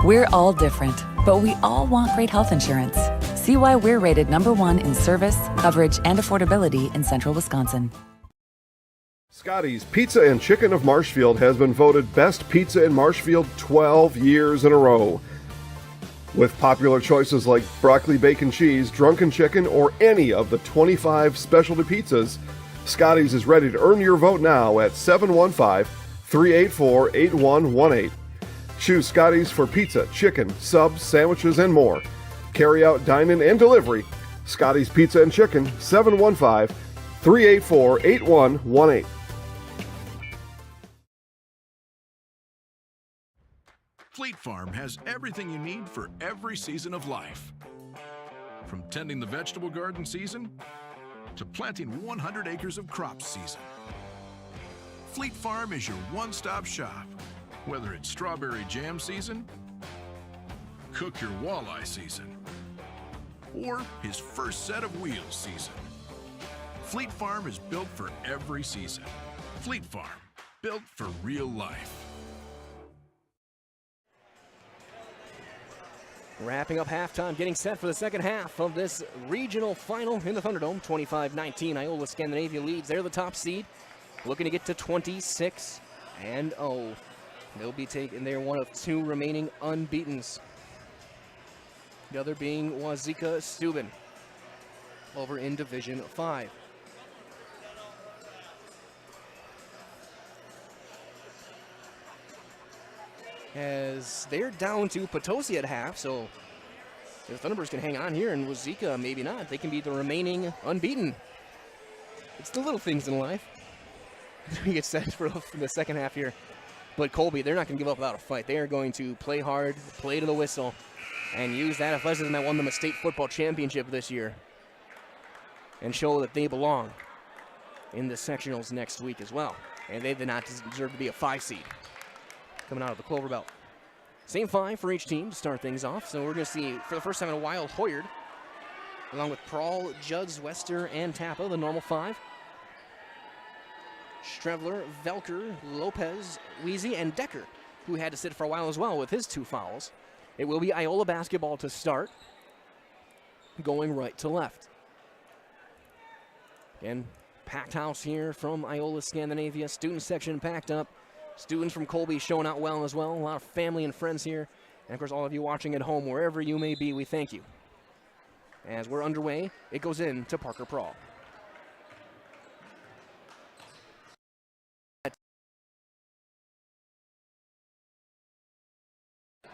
We're all different, but we all want great health insurance. See why we're rated #1 in service, coverage, and affordability in Central Wisconsin. Scotty's Pizza and Chicken of Marshfield has been voted Best Pizza in Marshfield 12 years in a row. With popular choices like broccoli bacon cheese, drunken chicken, or any of the 25 specialty pizzas, Scotty's is ready to earn your vote now at 715-384-8118. Choose Scotty's for pizza, chicken, subs, sandwiches, and more. Carry out, dine-in, and delivery. Scotty's Pizza and Chicken, 715-384-8118. Fleet Farm has everything you need for every season of life. From tending the vegetable garden season to planting 100 acres of crops season. Fleet Farm is your one-stop shop. Whether it's strawberry jam season, cook your walleye season, or his first set of wheels season. Fleet Farm is built for every season. Fleet Farm, built for real life. Wrapping up halftime, getting set for the second half of this regional final in the Thunderdome. 25-19, Iola-Scandinavia leads. They're the top seed, looking to get to 26-0. They'll be taking, they're one of two remaining unbeatens. The other being Wazeeka Steuben over in Division 5. As they're down to Potosi at half, so if the Thunderbirds can hang on here and Wazeeka maybe not, they can be the remaining unbeaten. It's the little things in life. We get set for the second half here. But Colby, they're not going to give up without a fight. They are going to play hard, play to the whistle, and use that athleticism that won them a state football championship this year and show that they belong in the sectionals next week as well. And they did not deserve to be a 5 seed coming out of the Clover Belt. Same 5 for each team to start things off. So we're going to see, for the first time in a while, Hoyard, along with Prahl, Judds, Wester, and Tappa, the normal 5. Strevler, Velker, Lopez, Weezy, and Decker, who had to sit for a while as well with his 2 fouls. It will be Iola basketball to start, going right to left. Again, packed house here from Iola-Scandinavia. Student section packed up. Students from Colby showing out well as well. A lot of family and friends here. And of course, all of you watching at home, wherever you may be, we thank you. As we're underway, it goes in to Parker Prahl.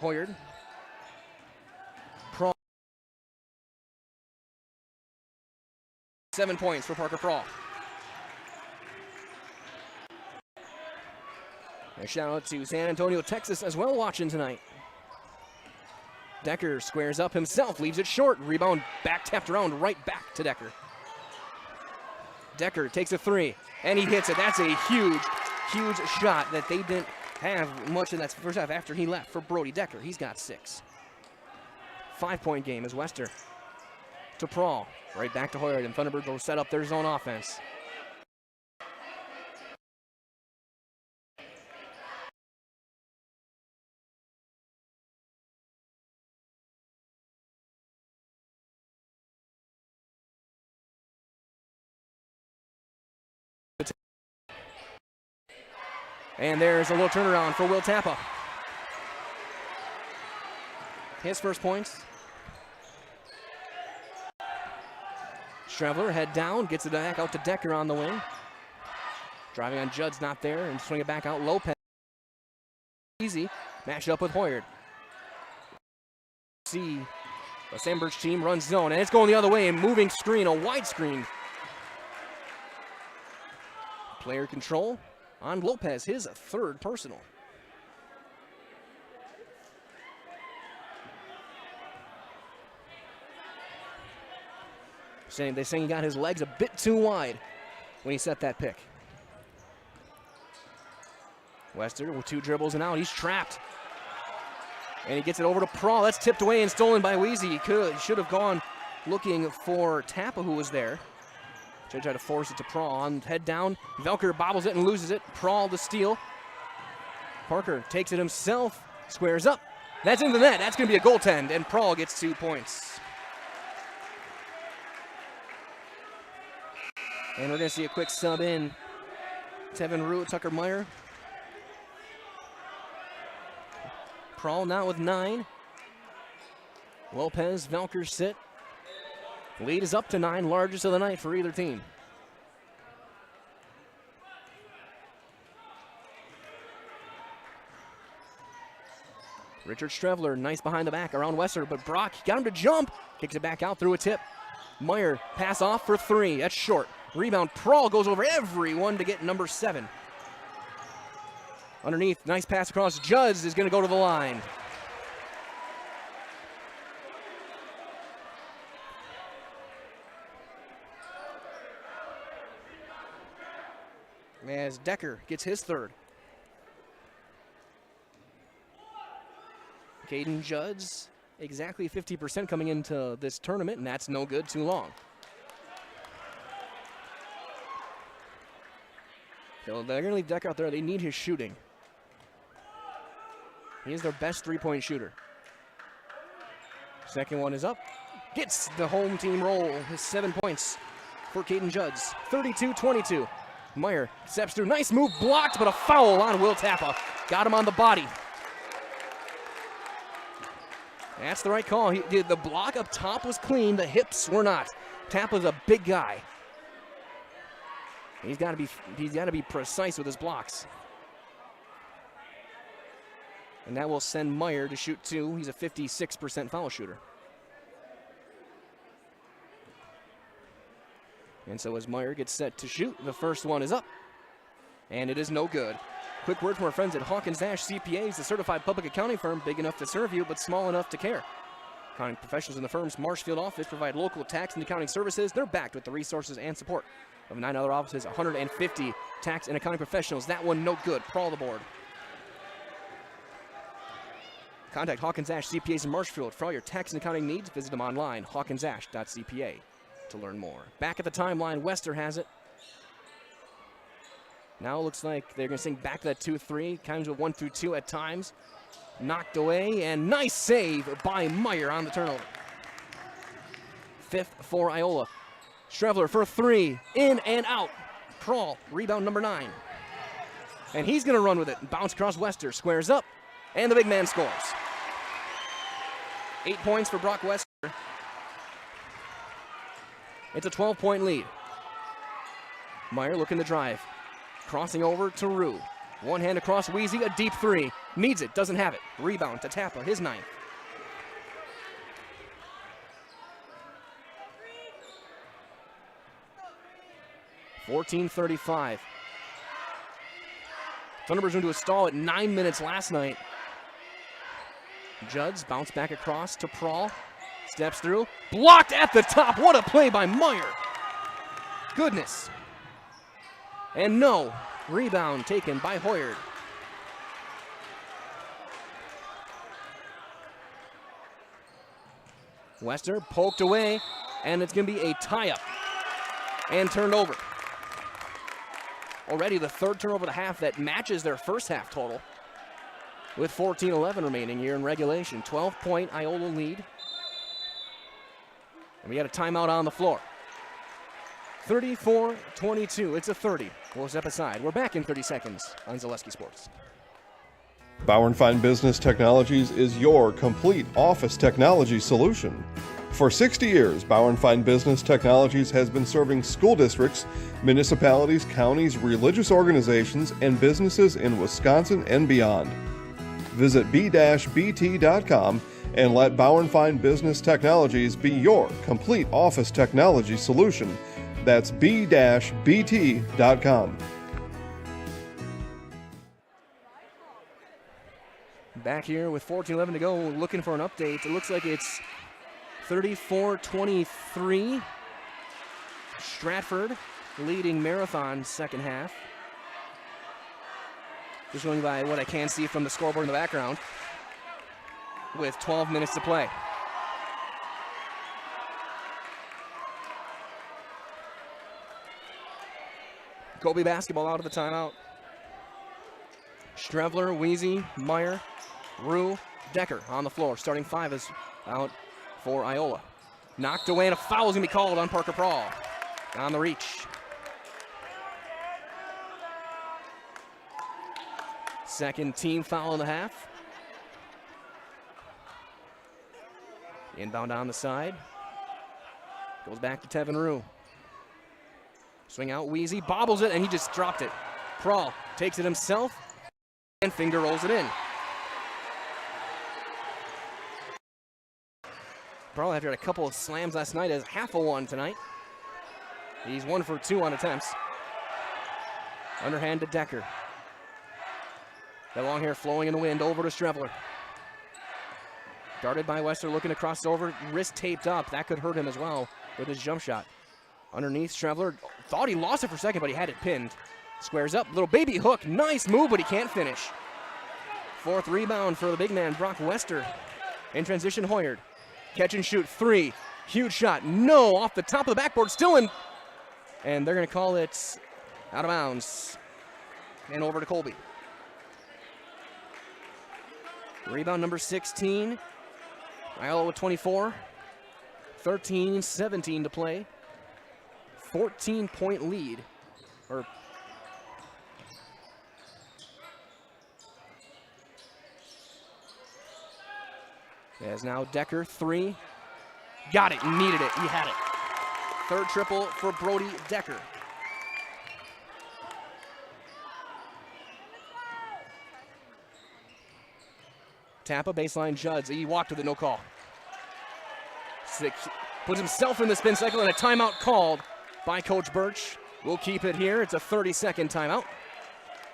Hoyard. Prahl. 7 points for Parker Prahl. A shout out to San Antonio, Texas as well watching tonight. Decker squares up himself, leaves it short. Rebound back tapped around, right back to Decker. Decker takes a 3, and he hits it. That's a huge, huge shot that they didn't have much in that first half after he left for Brody Decker. He's got 6. 5-point game as Wester to Prahl. Right back to Hoyard, and Thunderbirds will set up their zone offense. And there's a little turnaround for Will Tappa. His first points. Strevler head down, gets it back out to Decker on the wing. Driving on Judd's not there, and swing it back out. Lopez. Easy. Matched up with Hoyard. See the Sandburch team runs zone, and it's going the other way, and moving screen, a wide screen. Player control on Lopez, his 3rd personal. They're saying he got his legs a bit too wide when he set that pick. Wester with 2 dribbles and out. He's trapped. And he gets it over to Prahl. That's tipped away and stolen by Weezy. He should have gone looking for Tappa, who was there. Try to force it to Prahl. On head down. Velker bobbles it and loses it. Prahl to steal. Parker takes it himself. Squares up. That's in the net. That's going to be a goaltend, and Prahl gets 2 points. And we're going to see a quick sub in. Tevin Rue, Tucker Meyer. Prahl now with 9. Lopez, Velker sit. Lead is up to 9, largest of the night for either team. Richard Strevler, nice behind the back around Wester, but Brock got him to jump. Kicks it back out through a tip. Meyer, pass off for 3. That's short. Rebound, Prahl goes over everyone to get number 7. Underneath, nice pass across. Judds is going to go to the line. As Decker gets his 3rd. Caden Judds, exactly 50% coming into this tournament, and that's no good too long. So they're going to leave Decker out there. They need his shooting. He is their best three-point shooter. Second one is up. Gets the home team roll. His 7 points for Caden Judds. 32-22. Meyer steps through. Nice move, blocked, but a foul on Will Tappa. Got him on the body. That's the right call. The block up top was clean. The hips were not. Tappa's a big guy. He's got to be precise with his blocks. And that will send Meyer to shoot 2. He's a 56% foul shooter. And so as Meyer gets set to shoot, the first one is up. And it is no good. Quick word from our friends at Hawkins Dash CPAs, the certified public accounting firm, big enough to serve you, but small enough to care. Accounting professionals in the firm's Marshfield office provide local tax and accounting services. They're backed with the resources and support of 9 other offices, 150 tax and accounting professionals. That one no good. Prahl the board. Contact Hawkins Dash CPAs in Marshfield for all your tax and accounting needs. Visit them online, hawkinsdash.cpa, to learn more. Back at the timeline, Wester has it. Now it looks like they're going to sing back to that 2-3, kind of 1-2 at times. Knocked away, and nice save by Meyer on the turnover. 5th for Iola. Strevler for 3, in and out. Prahl, rebound number 9. And he's going to run with it. Bounce across Wester, squares up, and the big man scores. 8 points for Brock Wester. It's a 12-point lead. Meyer looking to drive. Crossing over to Rue. One hand across Weezy, a deep 3. Needs it, doesn't have it. Rebound to Tappa, his 9th. .35. Thunderbirds into a stall at 9 minutes last night. Judds bounce back across to Prahl. Steps through. Blocked at the top. What a play by Meyer. Goodness. And no. Rebound taken by Hoyard. Wester poked away, and it's going to be a tie-up. And turned over. Already the 3rd turnover of the half that matches their first half total. With 14-11 remaining here in regulation. 12-point Iola lead. And we got a timeout on the floor. 34-22. It's a 30. We'll step aside. We're back in 30 seconds on Zaleski Sports. Bauer & Fine Business Technologies is your complete office technology solution. For 60 years, Bauer & Fine Business Technologies has been serving school districts, municipalities, counties, religious organizations, and businesses in Wisconsin and beyond. Visit b-bt.com and let Bauer & Fine Business Technologies be your complete office technology solution. That's b-bt.com. Back here with 14-11 to go, looking for an update. It looks like it's 34-23. Stratford leading Marathon second half. Just going by what I can see from the scoreboard in the background. With 12 minutes to play. Colby basketball out of the timeout. Strevler, Weezy, Meyer, Rue, Decker on the floor. Starting 5 is out for Iola. Knocked away, and a foul is going to be called on Parker Prawl on the reach. Second team foul in the half. Inbound on the side. Goes back to Tevin Rue. Swing out, Wheezy bobbles it, and he just dropped it. Prawl takes it himself and finger rolls it in. Prawl, after a couple of slams last night, has half a one tonight. He's 1 for 2 on attempts. Underhand to Decker. That long hair flowing in the wind over to Streveler. Darted by Wester, looking to cross over, wrist taped up. That could hurt him as well with his jump shot. Underneath, Streveler thought he lost it for a second, but he had it pinned. Squares up, little baby hook, nice move, but he can't finish. Fourth rebound for the big man, Brock Wester. In transition, Hoyard. Catch and shoot, 3, huge shot, no, off the top of the backboard, still in. And they're gonna call it out of bounds. And over to Colby. Rebound number 16. Iola with 24. 13-17 to play. 14-point lead. As now Decker, 3. Got it, needed it, he had it. Third triple for Brody Decker. Tampa baseline, Judds. He walked with it, no call. 6 puts himself in the spin cycle, and a timeout called by Coach Birch. We'll keep it here. It's a 30-second timeout.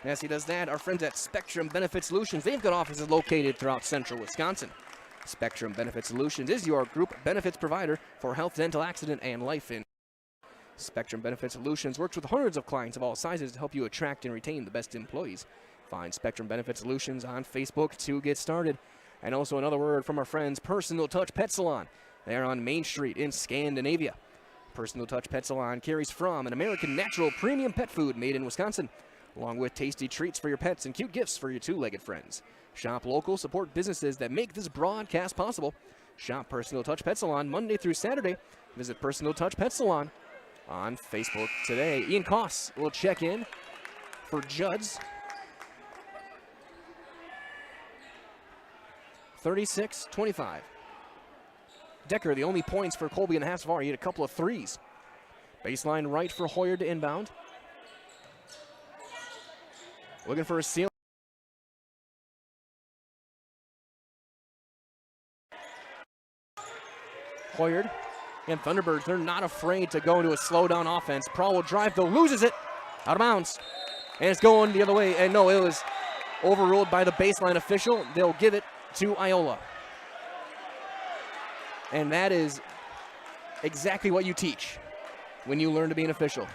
As he does that, our friends at Spectrum Benefit Solutions, they've got offices located throughout central Wisconsin. Spectrum Benefit Solutions is your group benefits provider for health, dental, accident, and life insurance. Spectrum Benefit Solutions works with hundreds of clients of all sizes to help you attract and retain the best employees. Find Spectrum Benefit Solutions on Facebook to get started. And also another word from our friends, Personal Touch Pet Salon. They are on Main Street in Scandinavia. Personal Touch Pet Salon carries from an American natural premium pet food made in Wisconsin, along with tasty treats for your pets and cute gifts for your two-legged friends. Shop local, support businesses that make this broadcast possible. Shop Personal Touch Pet Salon Monday through Saturday. Visit Personal Touch Pet Salon on Facebook today. Ian Koss will check in for Judds. 36-25. Decker, the only points for Colby in the half so far. He had a couple of threes. Baseline right for Hoyer to inbound. Looking for a seal. Hoyard and Thunderbirds, they're not afraid to go into a slow down offense. Prawl will drive, though, loses it. Out of bounds. And it's going the other way. And no, it was overruled by the baseline official. They'll give it to Iola. And that is exactly what you teach when you learn to be an official.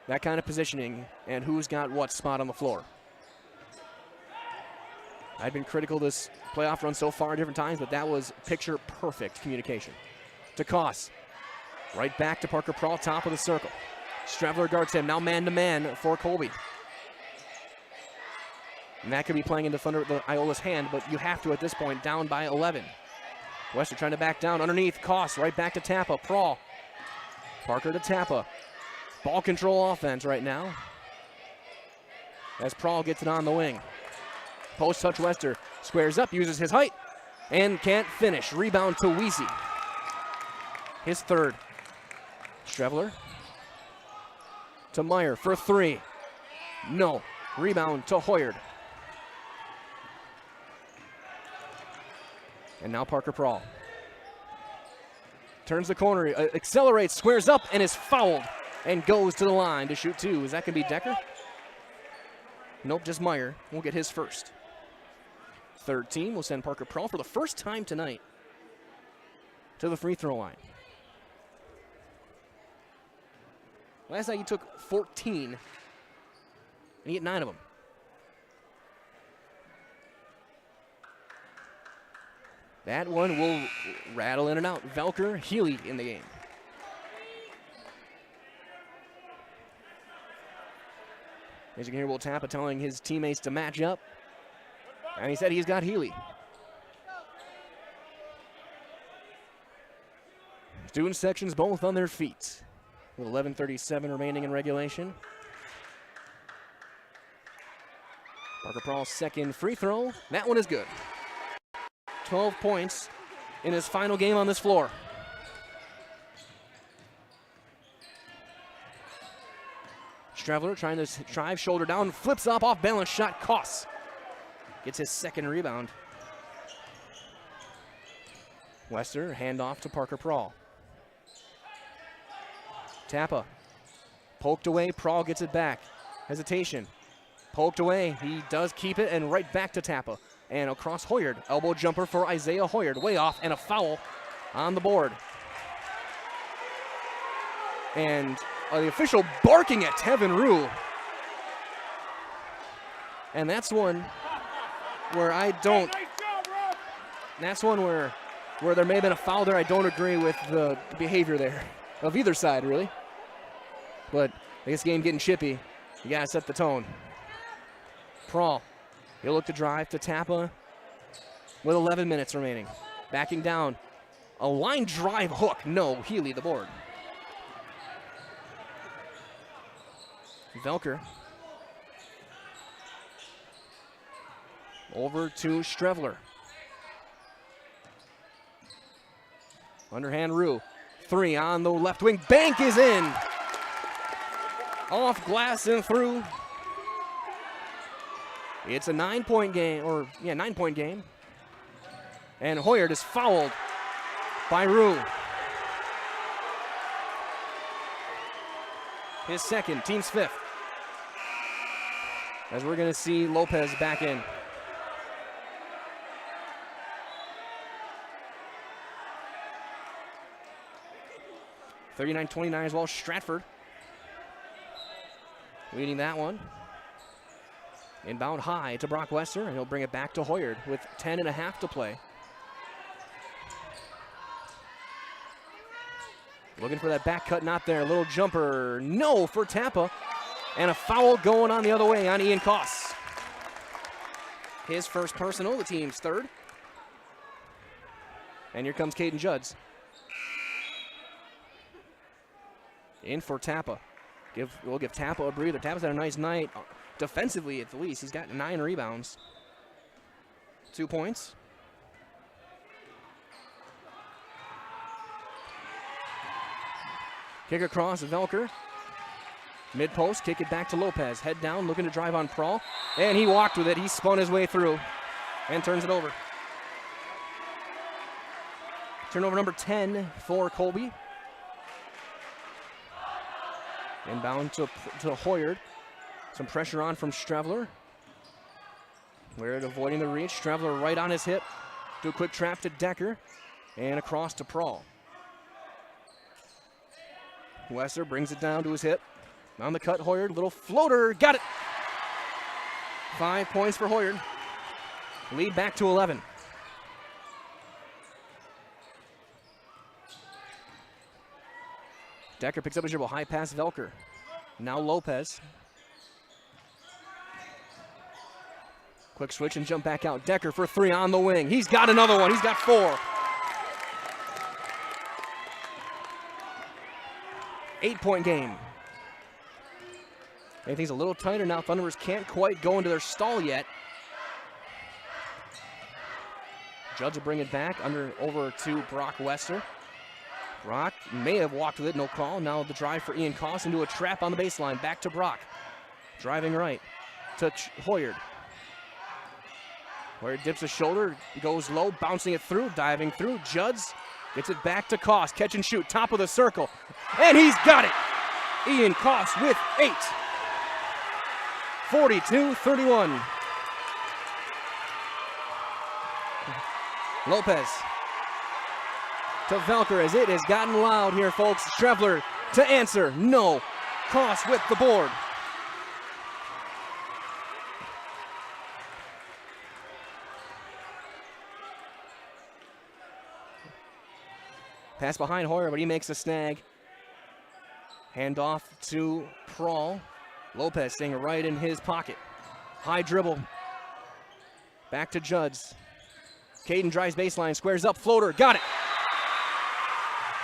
That kind of positioning and who's got what spot on the floor. I've been critical of this playoff run so far at different times, but that was picture-perfect communication. To Koss. Right back to Parker Prawl, top of the circle. Streveler guards him, now man-to-man for Colby. And that could be playing into the Iola's hand, but you have to at this point, down by 11. Wester trying to back down underneath. Koss right back to Tampa. Prawl. Parker to Tampa. Ball control offense right now. As Prawl gets it on the wing. Post touch Wester. Squares up, uses his height, and can't finish. Rebound to Weezy. His third. Streveler. To Meyer for 3. No. Rebound to Hoyard. And now Parker Prawl. Turns the corner, accelerates, squares up, and is fouled. And goes to the line to shoot 2. Is that going to be Decker? Nope, just Meyer. We'll get his first. Third team will send Parker Prawl for the first time tonight to the free throw line. Last night he took 14, and he hit 9 of them. That one will rattle in and out. Velker, Healy in the game. As you can hear, Will Tampa telling his teammates to match up. And he said he's got Healy. Student sections both on their feet. With 11:37 remaining in regulation. Parker Prall's second free throw. That one is good. 12 points in his final game on this floor. Strevler trying to drive, shoulder down, flips up, off balance shot, costs. Gets his second rebound. Wester, handoff to Parker Prall. Tappa, poked away, Prall gets it back. Hesitation, poked away, he does keep it, and right back to Tappa. And across Hoyard, elbow jumper for Isaiah Hoyard, way off, and a foul on the board. And the official barking at Tevin Rue. And that's one where I don't, that's one where there may have been a foul there. I don't agree with the behavior there of either side, really. But this game getting chippy, you gotta set the tone. Prall, he'll look to drive to Tappa with 11 minutes remaining. Backing down, a line drive hook, no, Healy the board. Velker. Over to Strevler. Underhand Rue. Three on the left wing. Bank is in. Off glass and through. It's a 9-point game, 9-point game. And Hoyard is fouled by Rue. His second, team's fifth. As we're going to see Lopez back in. (39-29) as well. Stratford leading that one. Inbound high to Brock Wester, and he'll bring it back to Hoyard with 10.5 to play. Looking for that back cut, not there. Little jumper, no for Tappa. And a foul going on the other way on Ian Koss. His first personal, the team's third. And here comes Caden Judds. In for Tappa. We'll give Tappa a breather. Tappa's had a nice night. Defensively, at the least. He's got 9 rebounds. 2 points. Kick across to Velker. Mid-post, kick it back to Lopez. Head down, looking to drive on Prall. And he walked with it. He spun his way through and turns it over. Turnover number 10 for Colby. Inbound to Hoyard. Some pressure on from Strevler. We're avoiding the reach. Strevler right on his hip. Do a quick trap to Decker. And across to Prall. Wester brings it down to his hip. On the cut, Hoyard, little floater, got it. 5 points for Hoyard. Lead back to 11. Decker picks up a dribble, high pass Velker. Now Lopez. Quick switch and jump back out. Decker for 3 on the wing. He's got another one, he's got 4. 8-point game. Everything's a little tighter now. Thunderbirds can't quite go into their stall yet. Judge will bring it back over to Brock Wester. Brock may have walked with it, no call. Now the drive for Ian Koss into a trap on the baseline. Back to Brock. Driving right to Hoyard. Hoyard dips a shoulder, goes low, bouncing it through, diving through. Judds gets it back to Koss. Catch and shoot, top of the circle. And he's got it. Ian Koss with 8. 42-31. Lopez to Velker as it has gotten loud here, folks. Strevler to answer. No. Koss with the board. Pass behind Hoyer, but he makes a snag. Hand off to Prall. Lopez staying right in his pocket. High dribble. Back to Judds. Caden drives baseline, squares up, floater, got it.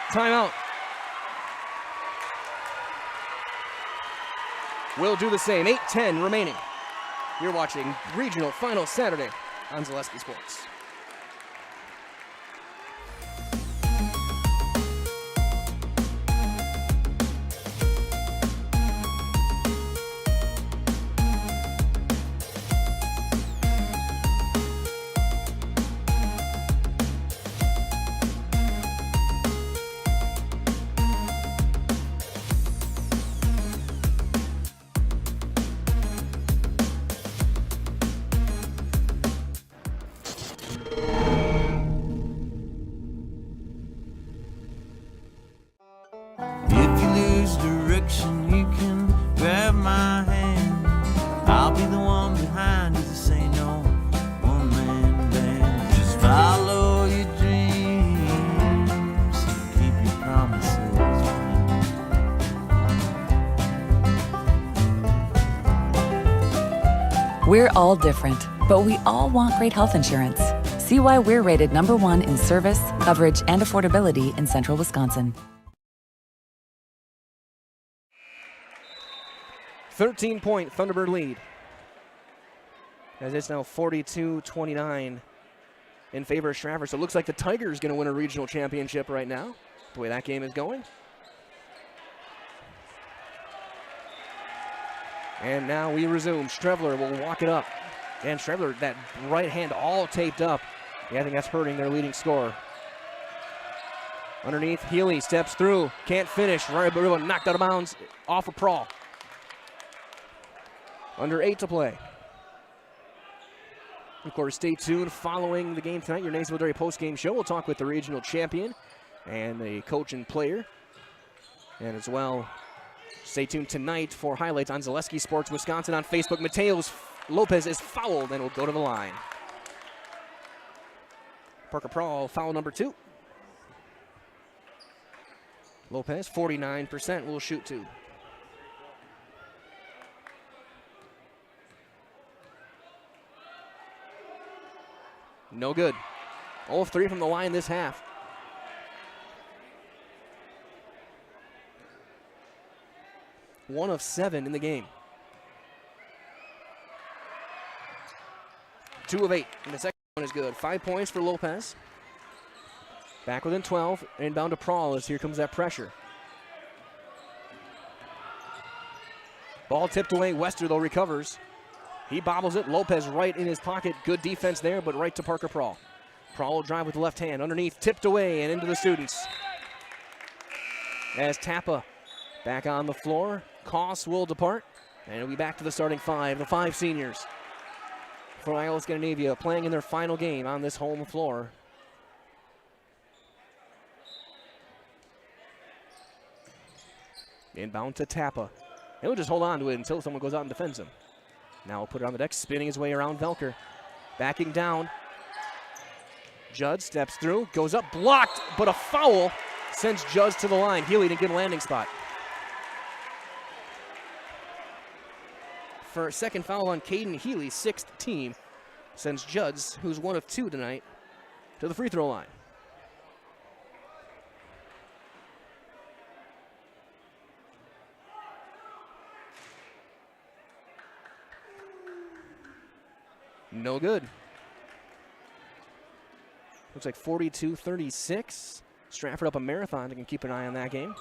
Timeout. We'll do the same, 8:10 remaining. You're watching Regional Final Saturday on Zaleski Sports. We're all different, but we all want great health insurance. See why we're rated #1 in service, coverage, and affordability in Central Wisconsin. 13-point Thunderbird lead. As it's now 42-29 in favor of Stratford. So it looks like the Tigers going to win a regional championship right now, the way that game is going. And now we resume. Strevler will walk it up. And Strevler, that right hand all taped up. Yeah, I think that's hurting their leading scorer. Underneath, Healy steps through. Can't finish. Right, but knocked out of bounds off of Prawl. Under 8 to play. Of course, stay tuned following the game tonight. Your Naysville Dairy post-game show. We'll talk with the regional champion and the coach and player. And as well, stay tuned tonight for highlights on Zaleski Sports Wisconsin on Facebook. Mateos Lopez is fouled and will go to the line. Parker Prawl, foul number 2. Lopez, 49%, will shoot 2. No good. 0 of 3 from the line this half. One of 7 in the game. 2 of 8, and the second one is good. 5 points for Lopez. Back within 12, inbound to Prawl as here comes that pressure. Ball tipped away, Wester though recovers. He bobbles it, Lopez right in his pocket. Good defense there, but right to Parker Prawl. Prawl will drive with the left hand, underneath, tipped away and into the students. As Tappa back on the floor, Koss will depart, and it'll be back to the starting 5, the 5 seniors for Iola-Scandinavia playing in their final game on this home floor. Inbound to Tappa. He'll just hold on to it until someone goes out and defends him. Now he'll put it on the deck, spinning his way around Velker. Backing down. Judd steps through, goes up, blocked, but a foul sends Judds to the line. Healy didn't get a landing spot. For a second foul on Caden Healy, 6th team, sends Judds, who's 1 of 2 tonight, to the free throw line. No good. Looks like 42-36. Stratford up a marathon. They can keep an eye on that game.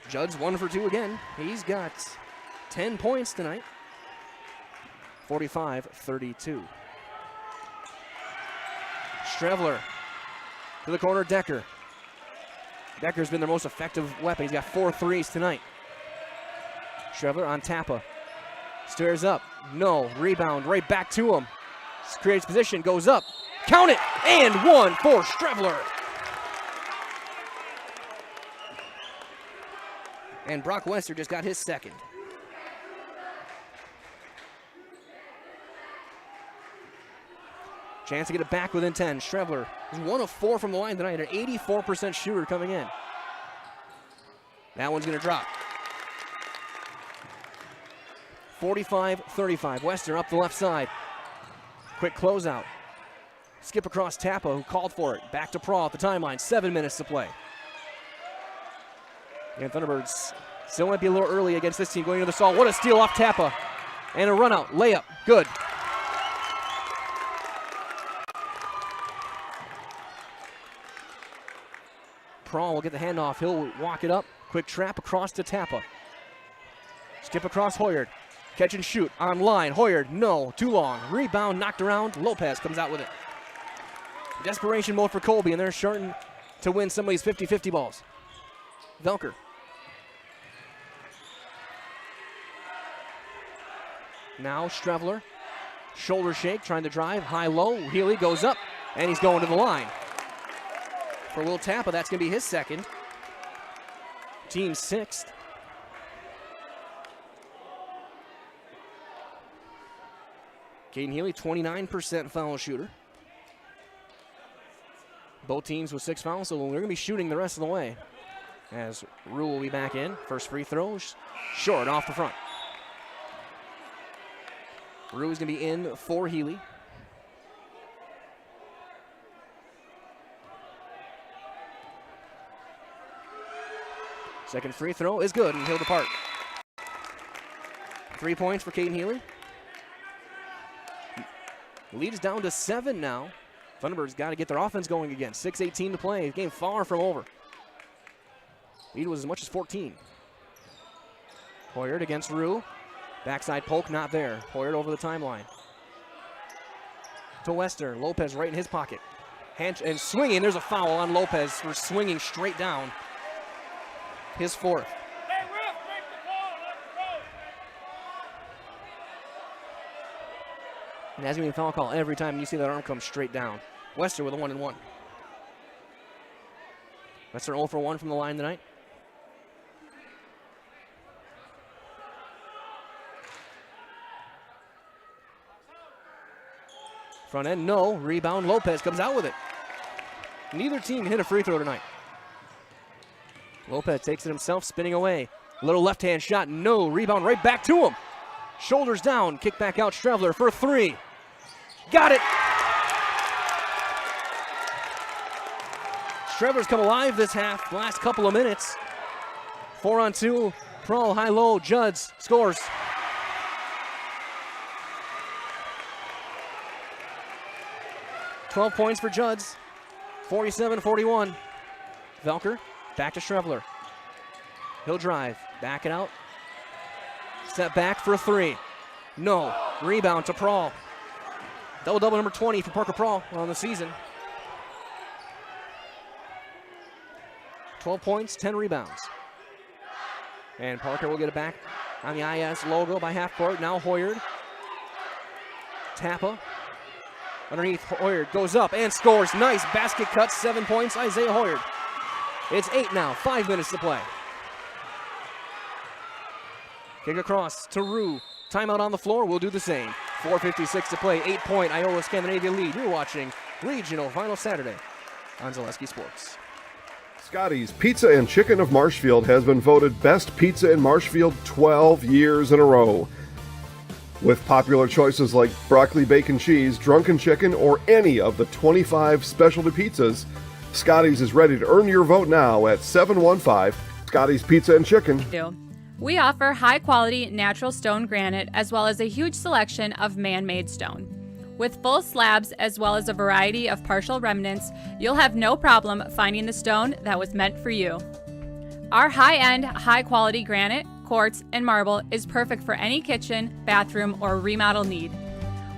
Judds 1 for 2 again. He's got 10 points tonight. 45-32. Strevler to the corner, Decker. Decker's been their most effective weapon. He's got 4 threes tonight. Strevler on Tappa. Stares up. No. Rebound right back to him. Creates position. Goes up. Count it. And 1 for Strevler. And Brock Wester just got his 2nd. Chance to get it back within 10. Strevler is 1 of 4 from the line tonight. An 84% shooter coming in. That one's going to drop. 45-35. Western up the left side. Quick closeout. Skip across Tappa, who called for it. Back to Prawl at the timeline. 7 minutes to play. And Thunderbirds still might be a little early against this team going into the stall. What a steal off Tappa. And a run out. Layup. Good. Prawl will get the handoff. He'll walk it up. Quick trap across to Tappa. Skip across Hoyard. Catch and shoot on line. Hoyard, no, too long. Rebound knocked around. Lopez comes out with it. Desperation mode for Colby, and they're starting to win some of these 50-50 balls. Velker. Now Strevler. Shoulder shake, trying to drive. High-low. Healy goes up, and he's going to the line. For Will Tappa, that's going to be his second. Team sixth. Caden Healy, 29% foul shooter. Both teams with 6 fouls, so they're going to be shooting the rest of the way. As Rue will be back in. First free throw, short off the front. Rue is going to be in for Healy. Second free throw is good, and he'll depart. 3 points for Caden Healy. Lead is down to 7 now. Thunderbirds got to get their offense going again. 6:18 to play. Game far from over. Lead was as much as 14. Hoyard against Rue. Backside poke, not there. Hoyard over the timeline. To Wester. Lopez right in his pocket. And swinging. There's a foul on Lopez for swinging straight down. His fourth. And that's going to be a foul call every time you see that arm come straight down. Wester with a 1-and-1. Wester 0 for 1 from the line tonight. Front end, no. Rebound, Lopez comes out with it. Neither team hit a free throw tonight. Lopez takes it himself, spinning away. Little left-hand shot, no. Rebound right back to him. Shoulders down, kick back out Strevler for 3. Got it! Strevler's come alive this half, the last couple of minutes. 4-on-2, Prawl, high-low, Judds scores. $12 points for Judds, 47-41. Velker, back to Strevler. He'll drive, back it out. Step back for 3. No. Rebound to Prawl. Double-double number 20 for Parker Prawl on the season. 12 points, 10 rebounds. And Parker will get it back on the IS logo by half court. Now Hoyard. Tappa. Underneath, Hoyard goes up and scores. Nice basket cut, 7 points, Isaiah Hoyard. It's 8 now, 5 minutes to play. Kick across to Rue. Timeout on the floor, we'll do the same. 4:56 to play, 8-point Iola-Scandinavia lead. You're watching Regional Final Saturday on Zaleski Sports. Scotty's Pizza and Chicken of Marshfield has been voted Best Pizza in Marshfield 12 years in a row. With popular choices like broccoli, bacon, cheese, drunken chicken, or any of the 25 specialty pizzas, Scotty's is ready to earn your vote now at 715 Scotty's Pizza and Chicken. We offer high-quality natural stone granite as well as a huge selection of man-made stone. With full slabs as well as a variety of partial remnants, you'll have no problem finding the stone that was meant for you. Our high-end, high-quality granite, quartz, and marble is perfect for any kitchen, bathroom, or remodel need.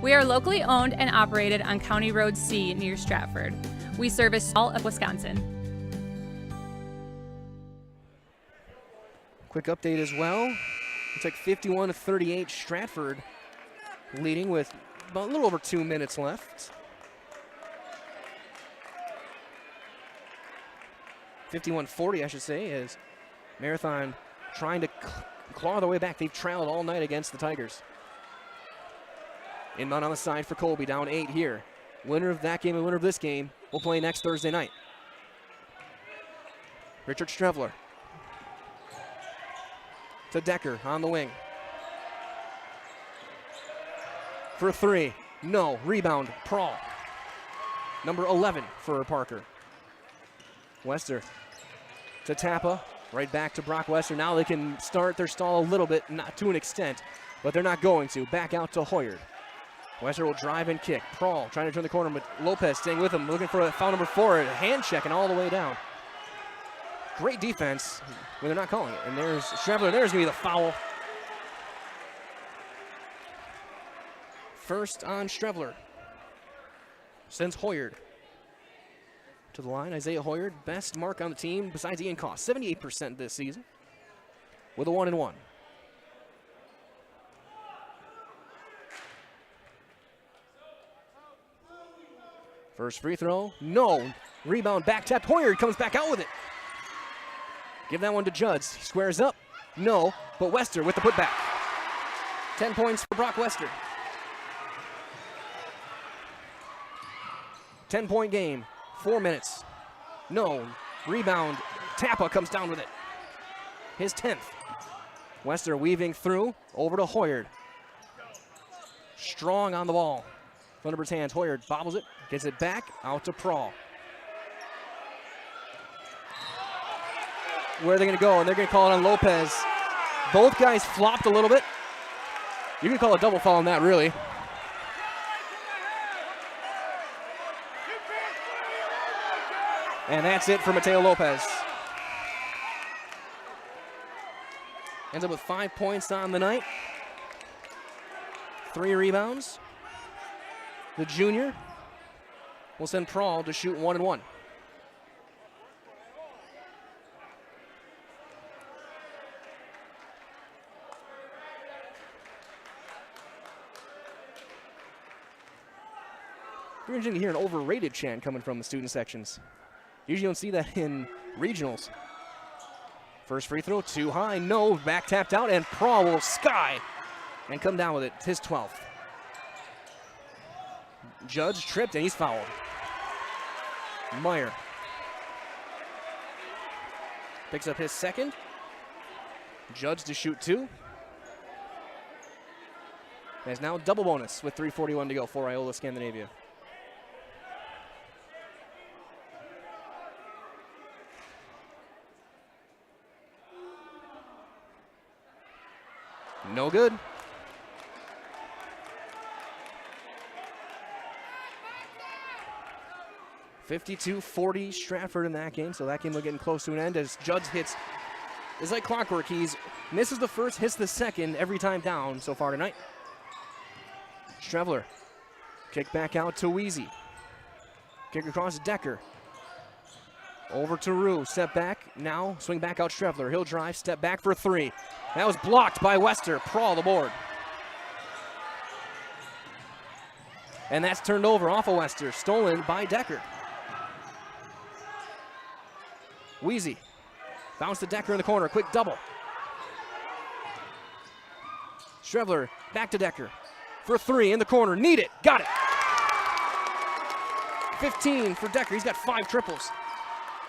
We are locally owned and operated on County Road C near Stratford. We service all of Wisconsin. Quick update as well. It's like 51-38 Stratford leading with about a little over 2 minutes left. 51-40, I should say, as Marathon trying to claw their way back. They've trailed all night against the Tigers. Inbound on the side for Colby, down 8 here. Winner of that game and winner of this game will play next Thursday night. Richard Strevler. To Decker on the wing. for 3. No. Rebound, Prawl. Number 11 for Parker. Wester to Tappa. Right back to Brock Wester. Now they can start their stall a little bit, not to an extent, but they're not going to. Back out to Hoyard. Wester will drive and kick. Prawl trying to turn the corner, but Lopez staying with him, looking for foul number 4, a hand check and all the way down. Great defense when they're not calling it. And there's Strebler. There's going to be the foul. First on Strebler. Sends Hoyard to the line. Isaiah Hoyard, best mark on the team besides Ian Koss, 78% this season with a 1-and-1. First free throw, no. Rebound, back tapped. Hoyard comes back out with it. Give that one to Judds. He squares up, no, but Wester with the putback. 10 points for Brock Wester. 10-point game, 4 minutes. No, rebound, Tappa comes down with it. His 10th. Wester weaving through, over to Hoyard. Strong on the ball. Thunderbird's hands, Hoyard bobbles it, gets it back, out to Prawl. Where are they going to go? And they're going to call it on Lopez. Both guys flopped a little bit. You can call a double foul on that, really. And that's it for Mateo Lopez. Ends up with 5 points on the night. 3 rebounds. The junior will send Prawl to shoot 1-and-1. You're interesting to hear an overrated chant coming from the student sections. Usually you don't see that in regionals. First free throw, too high, no, back tapped out, and Prawl will sky and come down with it. It's his 12th. Judge tripped and he's fouled. Meyer picks up his second. Judge to shoot 2. There's now double bonus with 3:41 to go for Iola-Scandinavia. No good. (52-40) Stratford in that game, so that game will getting close to an end as Judds hits. It's like clockwork. He's misses the first, hits the second every time down so far tonight. Strebler, kick back out to Weezy. Kick across Decker. Over to Rue, step back, now swing back out Strebler. He'll drive, step back for 3. That was blocked by Wester. Prawl the board. And that's turned over off of Wester, stolen by Decker. Weezy, bounce to Decker in the corner, quick double. Strebler, back to Decker. For 3 in the corner, need it, got it. 15 for Decker, he's got 5 triples.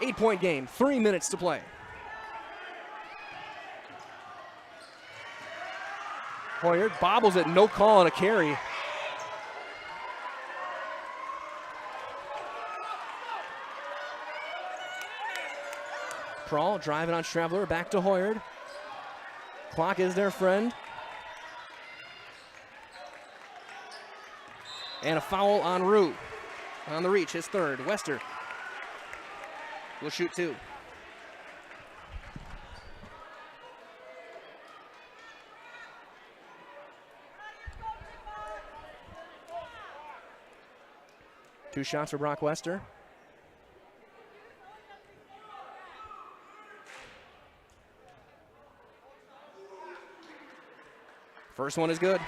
8-point game, 3 minutes to play. Hoyard bobbles it, no call on a carry. Prawl driving on Strebler, back to Hoyard. Clock is their friend. And a foul on Rue. On the reach, his 3rd. Wester will shoot 2. Two shots for Brock Wester. First one is good.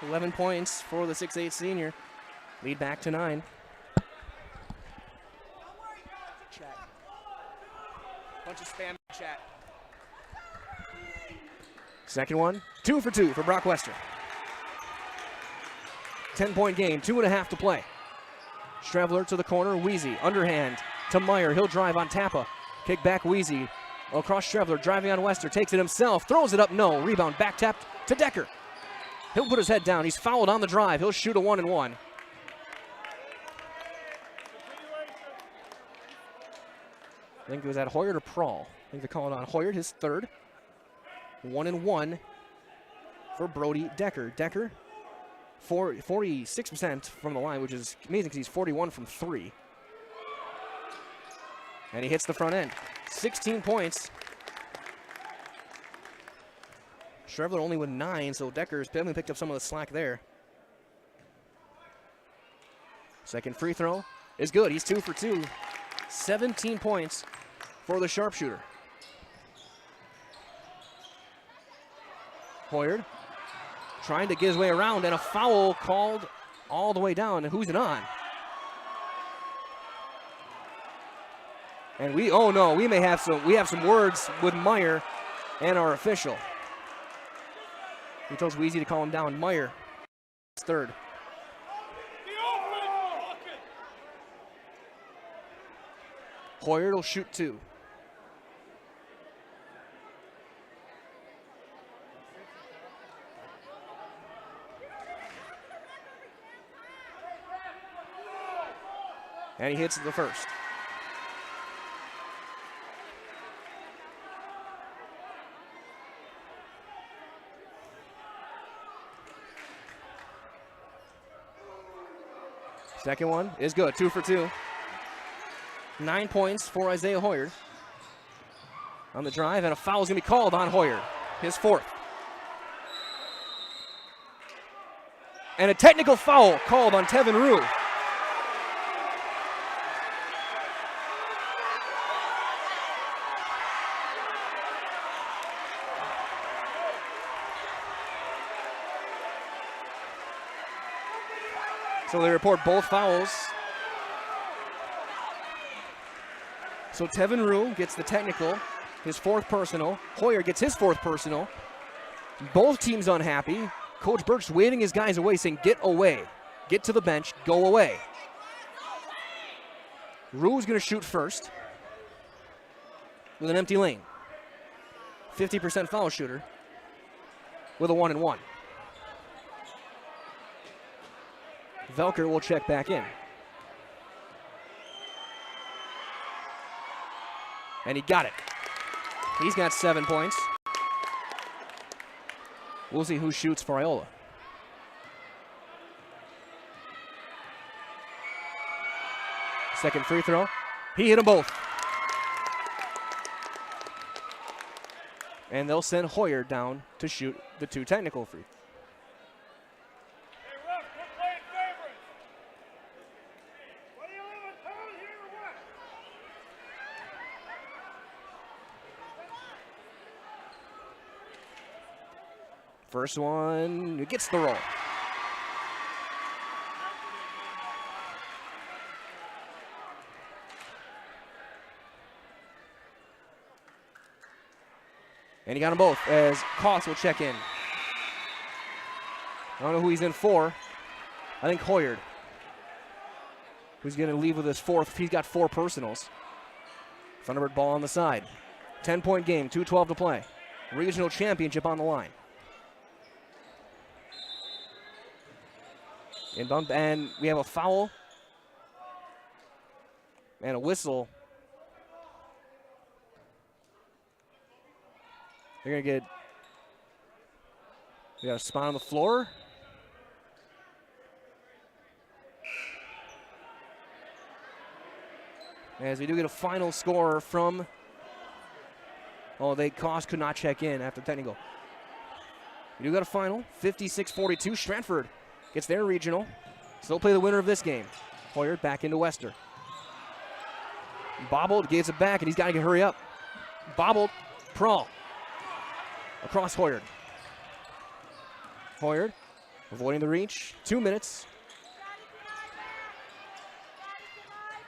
11 points for the 6'8" senior. Lead back to 9. Chat. Bunch of spam chat. Second one, 2 for 2 for Brock Wester. 10-point game, 2.5 to play. Strebler to the corner, Weezy, underhand to Meyer. He'll drive on Tappa. Kick back Weezy. Across Strebler, driving on Wester, takes it himself, throws it up, no. Rebound, back tapped to Decker. He'll put his head down. He's fouled on the drive. He'll shoot a 1-and-1. I think it was at Hoyard or Prawl. I think they're calling on Hoyard, his third. 1-and-1 for Brody Decker. Decker, 46% from the line, which is amazing because he's 41 from 3. And he hits the front end. 16 points. Shrevler only with 9, so Decker's definitely picked up some of the slack there. Second free throw is good. He's 2 for 2. 17 points for the sharpshooter. Hoyard trying to get his way around, and a foul called all the way down. And who's it on? And we may have some words with Meyer and our official. He tells Weezy to call him down. Meyer, third. Hoyard will shoot 2. And he hits the first. Second one is good, 2 for 2. 9 points for Isaiah Hoyard. On the drive, and a foul is going to be called on Hoyard, his 4th. And a technical foul called on Tevin Rue. So they report both fouls. So Tevin Rue gets the technical, his 4th personal. Hoyard gets his 4th personal. Both teams unhappy. Coach Burke's waving his guys away, saying, get away. Get to the bench, go away. Rue's going to shoot first with an empty lane. 50% foul shooter with a 1-and-1. Velker will check back in. And he got it. He's got 7 points. We'll see who shoots for Iola. Second free throw. He hit them both. And they'll send Hoyard down to shoot the 2 technical free. First one, gets the roll. And he got them both as Koss will check in. I don't know who he's in for. I think Hoyard, who's going to leave with his 4th. He's got 4 personals. Thunderbird ball on the side. 10-point game, 2:12 to play. Regional championship on the line. Inbound, and we have a foul and a whistle. They're going to get, we got a spot on the floor. As we do get a final score from, Koss could not check in after technical. We do got a final, 56-42. Stratford gets their regional. Still play the winner of this game. Hoyard back into Wester. Bobbled, gives it back, and he's got to hurry up. Bobbled, Prawl. Across Hoyard. Hoyard avoiding the reach. 2 minutes.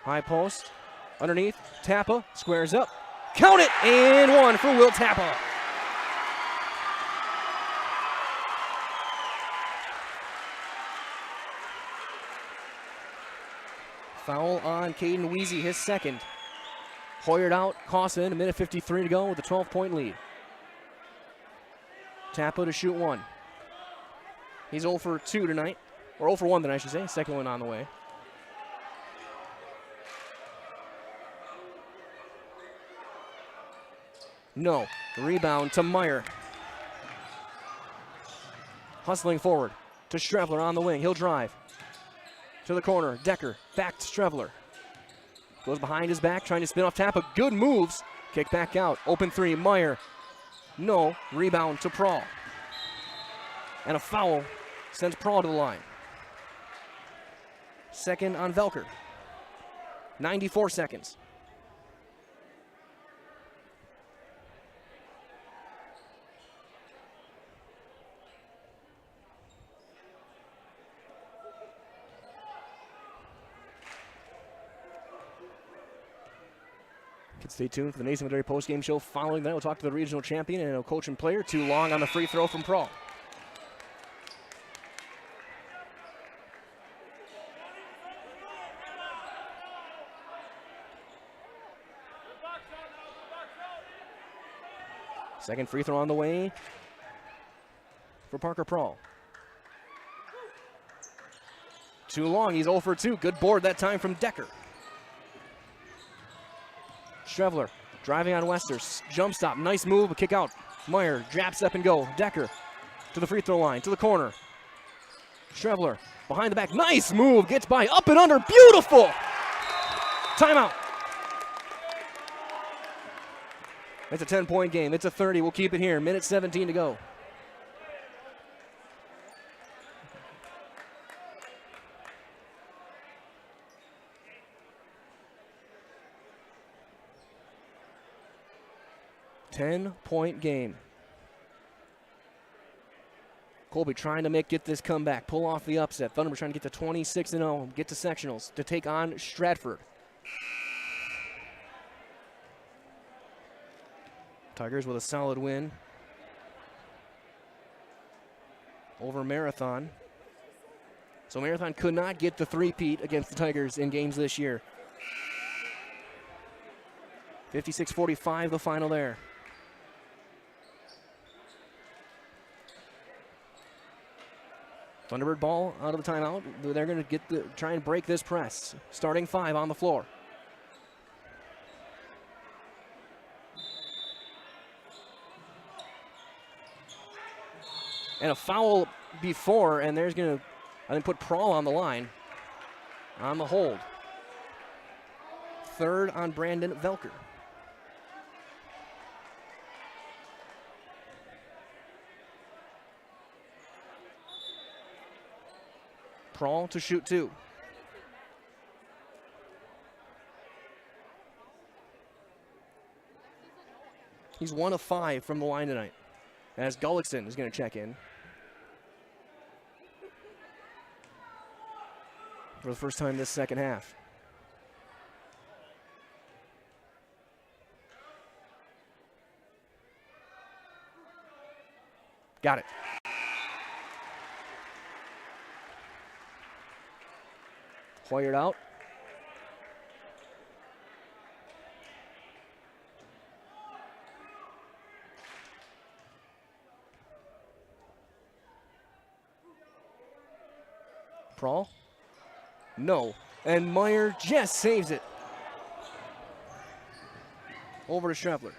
High post. Underneath. Tappa squares up. Count it! And 1 for Will Tappa. Foul on Caden Weezy, his 2nd. Hoyard out, Koss in, 1:53 to go with a 12-point lead. Tappa to shoot 1. He's 0 for 2 tonight, or 0 for 1 tonight, I should say. Second one on the way. No. Rebound to Meyer. Hustling forward to Strevler on the wing. He'll drive to the corner. Decker back to Strevler. Goes behind his back, trying to spin off tap. Good moves. Kick back out. Open three. Meyer. No. Rebound to Prahl. And a foul sends Prahl to the line. Second on Velker. 94 seconds. Stay tuned for the Nason Maderi post-game show. Following that, we'll talk to the regional champion and a coach and player. Too long on the free throw from Prahl. Second free throw on the way for Parker Prahl. Too long, he's 0 for 2. Good board that time from Decker. Strevler driving on Wester, jump stop, nice move, a kick out. Meyer, jab step and go. Decker to the free throw line, to the corner. Strevler behind the back, nice move, gets by, up and under, beautiful! Timeout. It's a 10-point game, it's a 30, we'll keep it here, minute 17 to go. Ten-point game. Colby trying to get this comeback, pull off the upset. Thunderbird trying to get to 26-0, get to sectionals to take on Stratford. Tigers with a solid win over Marathon. So Marathon could not get the three-peat against the Tigers in games this year. 56-45 the final there. Thunderbird ball out of the timeout. They're going to try and break this press. Starting 5 on the floor. And a foul before, and there's going to, I think, put Prahl on the line on the hold. Third on Brandon Velker. Prahl to shoot 2. He's 1 of 5 from the line tonight, as Gullickson is going to check in for the first time this second half. Got it. Hoyered out. Prahl? No. And Meyer just saves it. Over to Strevler.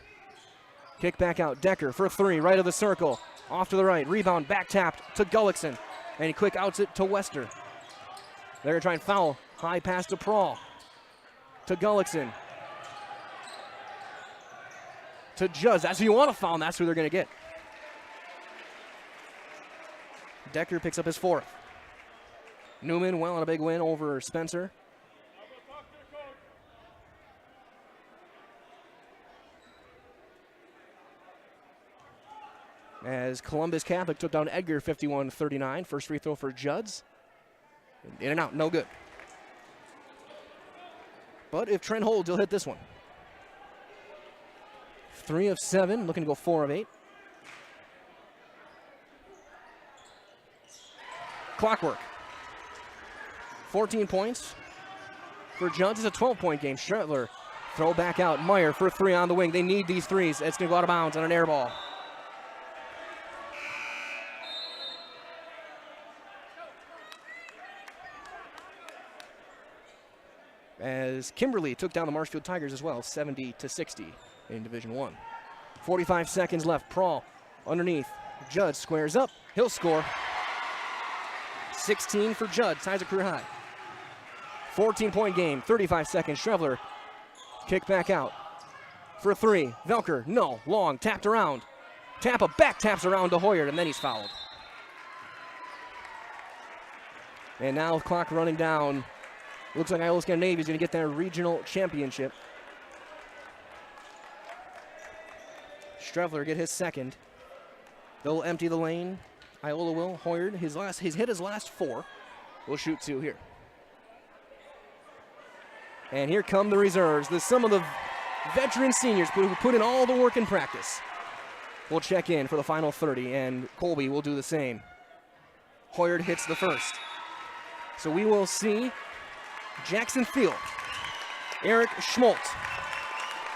Kick back out. Decker for 3, right of the circle. Off to the right. Rebound back tapped to Gullickson. And he quick outs it to Wester. They're going to try and foul. High pass to Prahl. To Gullickson. To Judge. That's who you want to foul, and that's who they're going to get. Decker picks up his 4th. Newman, well, on a big win over Spencer. As Columbus Catholic took down Edgar 51-39. First free throw for Judds. In and out, no good. But if Trent holds, he'll hit this one. 3 of 7, looking to go 4 of 8. Clockwork. 14 points for Judds. It's a 12-point game. Stratler throw back out. Meyer for 3 on the wing. They need these threes. It's going to go out of bounds on an air ball. as Kimberly took down the Marshfield Tigers as well, 70-60 in Division 1. 45 seconds left. Prawl underneath. Judd squares up. He'll score. 16 for Judd, ties a career high. 14-point game, 35 seconds. Shrevler kick back out for 3. Velker, no, long, tapped around. Tampa back taps around to Hoyer, and then he's fouled. And now clock running down. Looks like Iola-Scandinavia is going to get their regional championship. Strevler get his second. They'll empty the lane. Iola will. Hoyer, he's hit his last 4. We'll shoot 2 here. And here come the reserves. Some of the veteran seniors who put in all the work in practice. We'll check in for the final 30, and Colby will do the same. Hoyer hits the first. So we will see Jackson Field, Eric Schmoltz,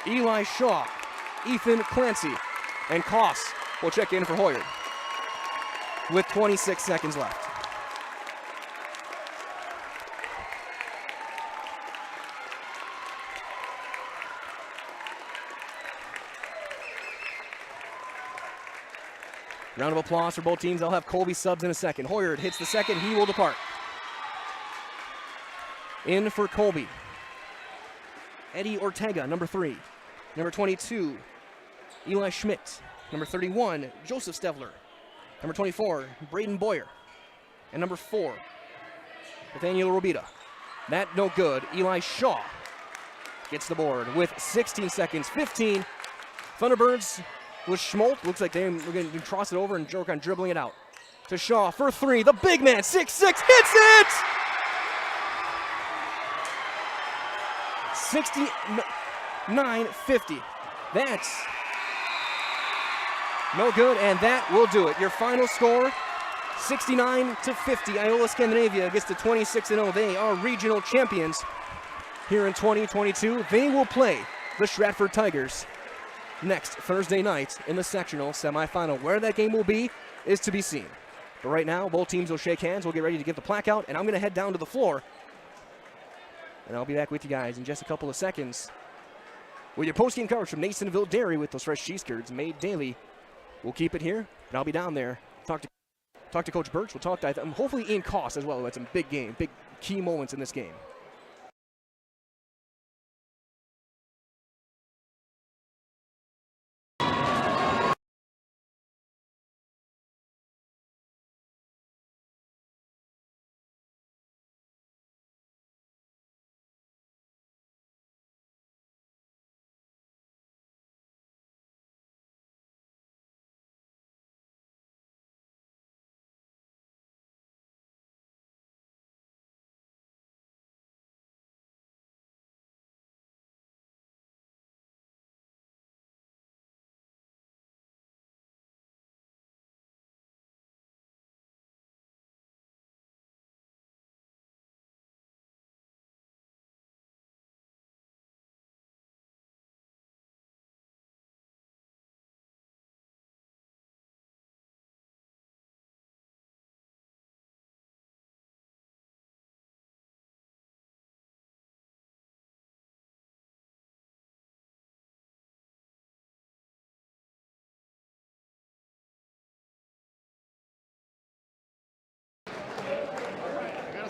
Eli Shaw, Ethan Clancy, and Koss will check in for Hoyer with 26 seconds left. Round of applause for both teams. They'll have Colby subs in a second. Hoyer hits the second. He will depart. In for Colby, Eddie Ortega, number 3. Number 22, Eli Schmidt. Number 31, Joseph Stevler. Number 24, Braden Boyer. And number 4, Nathaniel Robita. That no good. Eli Shaw gets the board with 16 seconds. 15. Thunderbirds with Schmolt. Looks like they're going to toss it over and joke on dribbling it out. To Shaw for 3. The big man, 6'6", hits it! 69-50. That's no good, and that will do it. Your final score, 69-50. Iola-Scandinavia gets to 26-0. They are regional champions here in 2022. They will play the Stratford Tigers next Thursday night in the sectional semifinal. Where that game will be is to be seen. But right now, both teams will shake hands. We'll get ready to get the plaque out, and I'm going to head down to the floor. And I'll be back with you guys in just a couple of seconds with your post-game coverage from Nasonville Dairy with those fresh cheese curds made daily. We'll keep it here, and I'll be down there. Talk to Coach Birch. We'll talk to hopefully Ian Koss as well. Who had some big key moments in this game.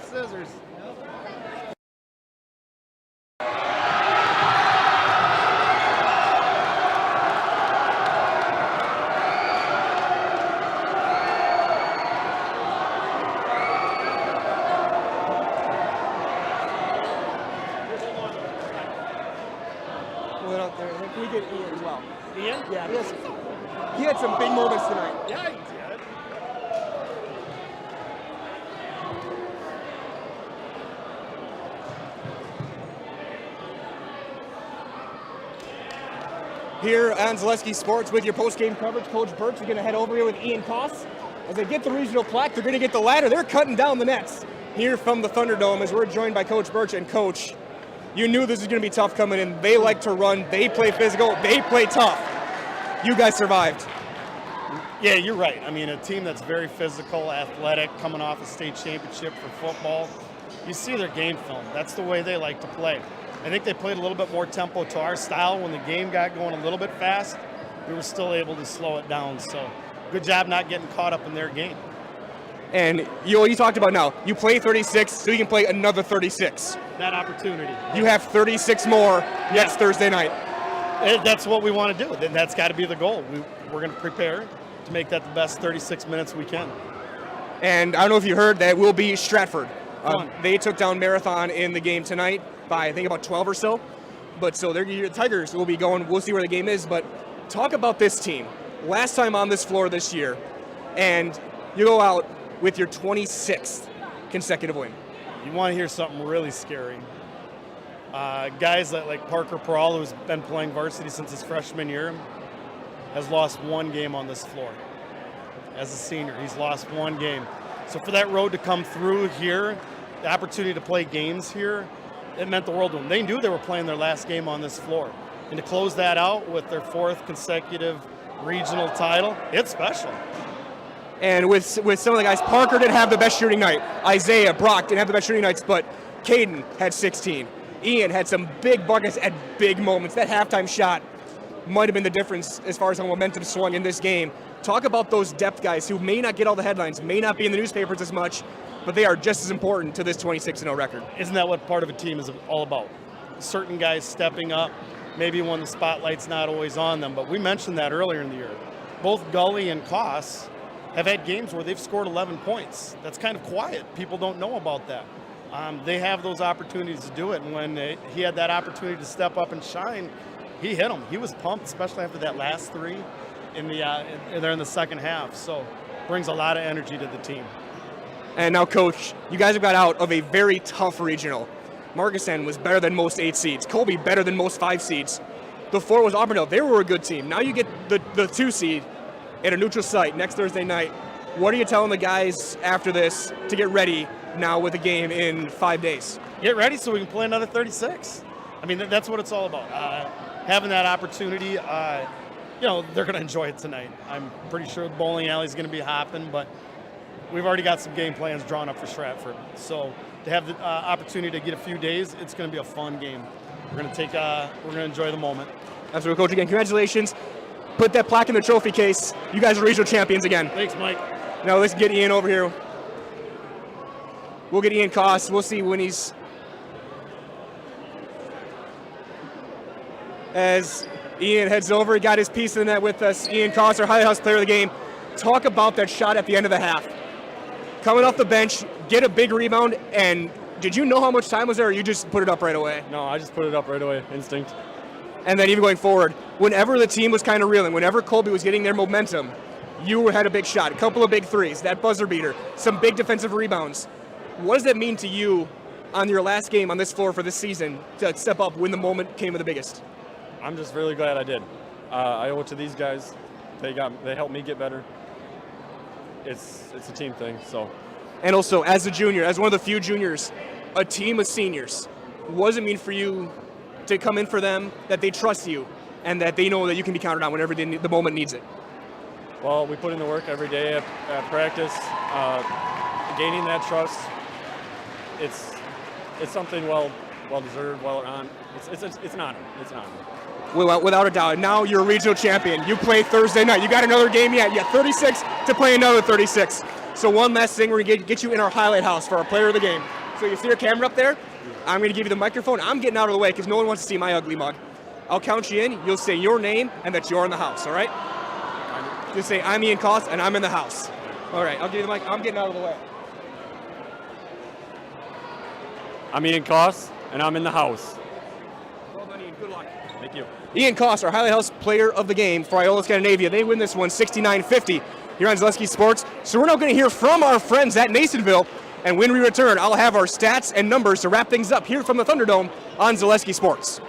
Scissors. Went up there. Can we get Ian as well? Ian? Yeah, he had some big moments tonight. Yeah, he did. Here on Zaleski Sports with your post-game coverage. Coach Birch is going to head over here with Ian Koss. As they get the regional plaque, they're going to get the ladder. They're cutting down the nets here from the Thunderdome as we're joined by Coach Birch. And Coach, you knew this was going to be tough coming in. They like to run. They play physical. They play tough. You guys survived. Yeah, you're right. I mean, a team that's very physical, athletic, coming off a state championship for football. You see their game film. That's the way they like to play. I think they played a little bit more tempo to our style. When the game got going a little bit fast, we were still able to slow it down. So good job not getting caught up in their game. And you talked about now, you play 36, so you can play another 36. That opportunity. You have 36 more next Thursday night. That's what we want to do. Then that's got to be the goal. We're going to prepare to make that the best 36 minutes we can. And I don't know if you heard that will be Stratford. They took down Marathon in the game tonight by, I think, about 12 or so. But so the Tigers will be going. We'll see where the game is. But talk about this team. Last time on this floor this year, and you go out with your 26th consecutive win. You want to hear something really scary. Guys like Parker Peral, who's been playing varsity since his freshman year, has lost one game on this floor. As a senior, he's lost one game. So for that road to come through here, the opportunity to play games here, it meant the world to them. They knew they were playing their last game on this floor. And to close that out with their 4th consecutive regional title, it's special. And with some of the guys, Parker didn't have the best shooting night. Isaiah, Brock didn't have the best shooting nights, but Caden had 16. Ian had some big buckets at big moments. That halftime shot might have been the difference as far as how momentum swung in this game. Talk about those depth guys who may not get all the headlines, may not be in the newspapers as much, but they are just as important to this 26-0 record. Isn't that what part of a team is all about? Certain guys stepping up, maybe when the spotlight's not always on them, but we mentioned that earlier in the year. Both Gully and Koss have had games where they've scored 11 points. That's kind of quiet. People don't know about that. They have those opportunities to do it, and when he had that opportunity to step up and shine, he hit them. He was pumped, especially after that last 3 in the second half. So brings a lot of energy to the team. And now, Coach, you guys have got out of a very tough regional. Markesan was better than most 8 seeds. Colby better than most 5 seeds. The 4 was Auburndale. They were a good team. Now you get the 2 seed at a neutral site next Thursday night. What are you telling the guys after this to get ready now with a game in 5 days? Get ready so we can play another 36. I mean, that's what it's all about. Having that opportunity, they're going to enjoy it tonight. I'm pretty sure the bowling alley is going to be hopping, but we've already got some game plans drawn up for Stratford. So to have the opportunity to get a few days, it's going to be a fun game. We're going to enjoy the moment. That's what, Coach. Again, congratulations. Put that plaque in the trophy case. You guys are regional champions again. Thanks, Mike. Now let's get Ian over here. We'll get Ian Koss. We'll see when he's... As Ian heads over, he got his piece in that with us. Ian Koss, our Highlight House player of the game. Talk about that shot at the end of the half. Coming off the bench, get a big rebound, and did you know how much time was there, or you just put it up right away? No, I just put it up right away, instinct. And then even going forward, whenever the team was kind of reeling, whenever Colby was getting their momentum, you had a big shot, a couple of big threes, that buzzer beater, some big defensive rebounds. What does that mean to you on your last game on this floor for this season to step up when the moment came of the biggest? I'm just really glad I did. I owe it to these guys. They helped me get better. It's a team thing, so. And also, as a junior, as one of the few juniors, a team of seniors, what does it mean for you to come in for them, that they trust you, and that they know that you can be counted on whenever the moment needs it? Well, we put in the work every day at practice. Gaining that trust, it's something well deserved, well earned. It's an honor. It's an honor. Without a doubt. Now you're a regional champion. You play Thursday night. You got another game yet. You got 36 to play another 36. So one last thing, we're going to get you in our highlight house for our player of the game. So you see your camera up there? I'm going to give you the microphone. I'm getting out of the way because no one wants to see my ugly mug. I'll count you in. You'll say your name and that you're in the house, all right? Just say, I'm Ian Koss and I'm in the house. All right, I'll give you the mic. I'm getting out of the way. I'm Ian Koss and I'm in the house. Well done, Ian. Good luck. Thank you. Ian Koss, our Highlight House player of the game for Iola-Scandinavia. They win this one 69-50 here on Zaleski Sports. So we're now going to hear from our friends at Nasonville. And when we return, I'll have our stats and numbers to wrap things up here from the Thunderdome on Zaleski Sports.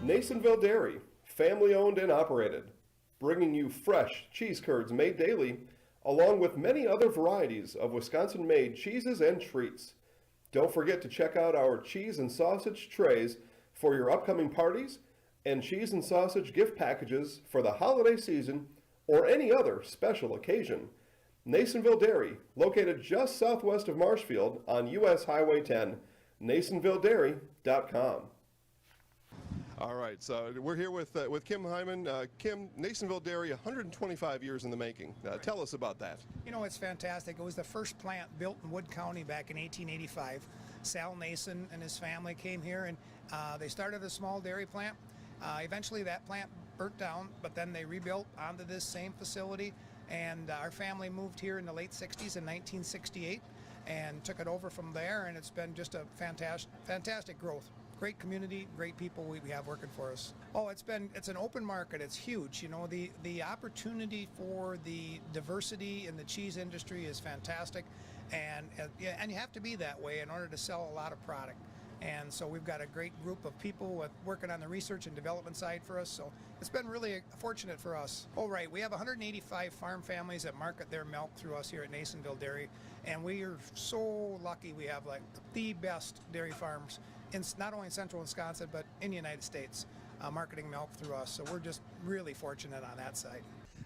Nasonville Dairy, family owned and operated. bringing you fresh cheese curds made daily, along with many other varieties of Wisconsin-made cheeses and treats. Don't forget to check out our cheese and sausage trays for your upcoming parties and cheese and sausage gift packages for the holiday season or any other special occasion. Nasonville Dairy, located just southwest of Marshfield on US Highway 10, NasonvilleDairy.com. All right, so we're here with Kim Hyman. Kim, Nasonville Dairy, 125 years in the making. Tell us about that. You know, it's fantastic. It was the first plant built in Wood County back in 1885. Sal Nason and his family came here, and they started a small dairy plant. Eventually that plant burnt down, but then they rebuilt onto this same facility, and our family moved here in the late 60s in 1968 and took it over from there, and it's been just a fantastic growth. Great community, great people we have working for us. Oh, it's an open market. It's huge. You know, the opportunity for the diversity in the cheese industry is fantastic, and you have to be that way in order to sell a lot of product. And so we've got a great group of people working on the research and development side for us. So it's been really fortunate for us. Oh, right. We have 185 farm families that market their milk through us here at Nasonville Dairy. And we are so lucky we have like the best dairy farms in not only in central Wisconsin, but in the United States, marketing milk through us. So we're just really fortunate on that side.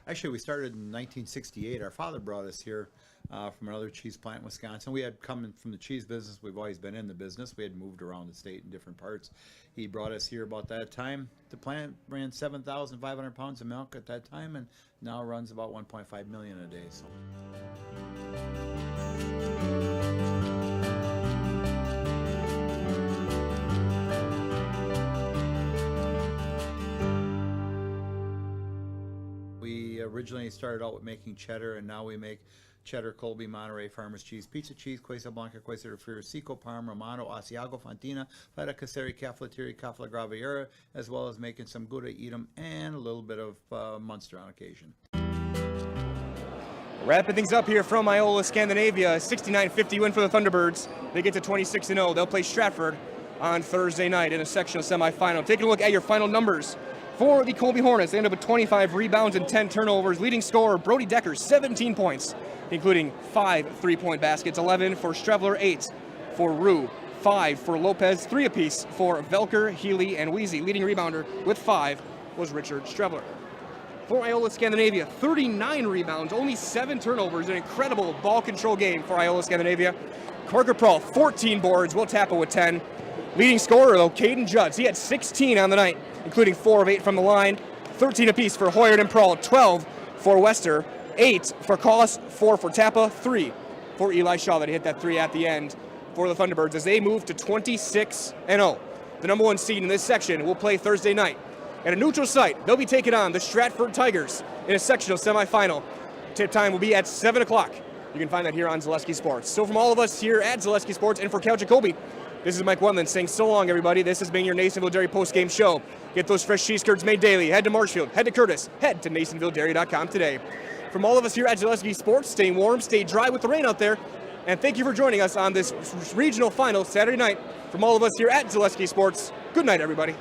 Actually, we started in 1968. Our father brought us here from another cheese plant in Wisconsin. We had come from the cheese business. We've always been in the business. We had moved around the state in different parts. He brought us here about that time. The plant ran 7,500 pounds of milk at that time, and now runs about 1.5 million a day. So. We originally started out with making cheddar, and now we make cheddar, Colby, Monterey, Farmers Cheese, Pizza Cheese, Quesa Blanca, Quesa de Friar, Seco, Parma, Romano, Asiago, Fontina, Feta Caseri, Cafflettieri, Cafla Graviera, as well as making some Gouda Edam and a little bit of Munster on occasion. Wrapping things up here from Iola-Scandinavia, 69-50 win for the Thunderbirds. They get to 26-0. They'll play Stratford on Thursday night in a sectional semifinal. Taking a look at your final numbers. For the Colby Hornets, they end up with 25 rebounds and 10 turnovers. Leading scorer, Brody Decker, 17 points, including 5 3-point baskets, 11 for Strevler, 8 for Rue, 5 for Lopez, 3 apiece for Velker, Healy, and Weezy. Leading rebounder with 5 was Richard Strevler. For Iola-Scandinavia, 39 rebounds, only 7 turnovers, an incredible ball control game for Iola-Scandinavia. Parker Prawl, 14 boards, Will Tappa with 10. Leading scorer, though, Caden Judds, he had 16 on the night, including 4 of 8 from the line, 13 apiece for Hoyard and Prawl, 12 for Wester, 8 for Koss, 4 for Tappa, 3 for Eli Shaw that hit that 3 at the end for the Thunderbirds as they move to 26-0. The number 1 seed in this section will play Thursday night. At a neutral site, they'll be taking on the Stratford Tigers in a sectional semifinal. Tip time will be at 7 o'clock. You can find that here on Zaleski Sports. So from all of us here at Zaleski Sports and for Couch and Colby, this is Mike Wendland saying so long, everybody. This has been your Nasonville Dairy post-game show. Get those fresh cheese curds made daily. Head to Marshfield, head to Curtis, head to NasonvilleDairy.com today. From all of us here at Zaleski Sports, stay warm, stay dry with the rain out there, and thank you for joining us on this regional final Saturday night. From all of us here at Zaleski Sports, good night, everybody.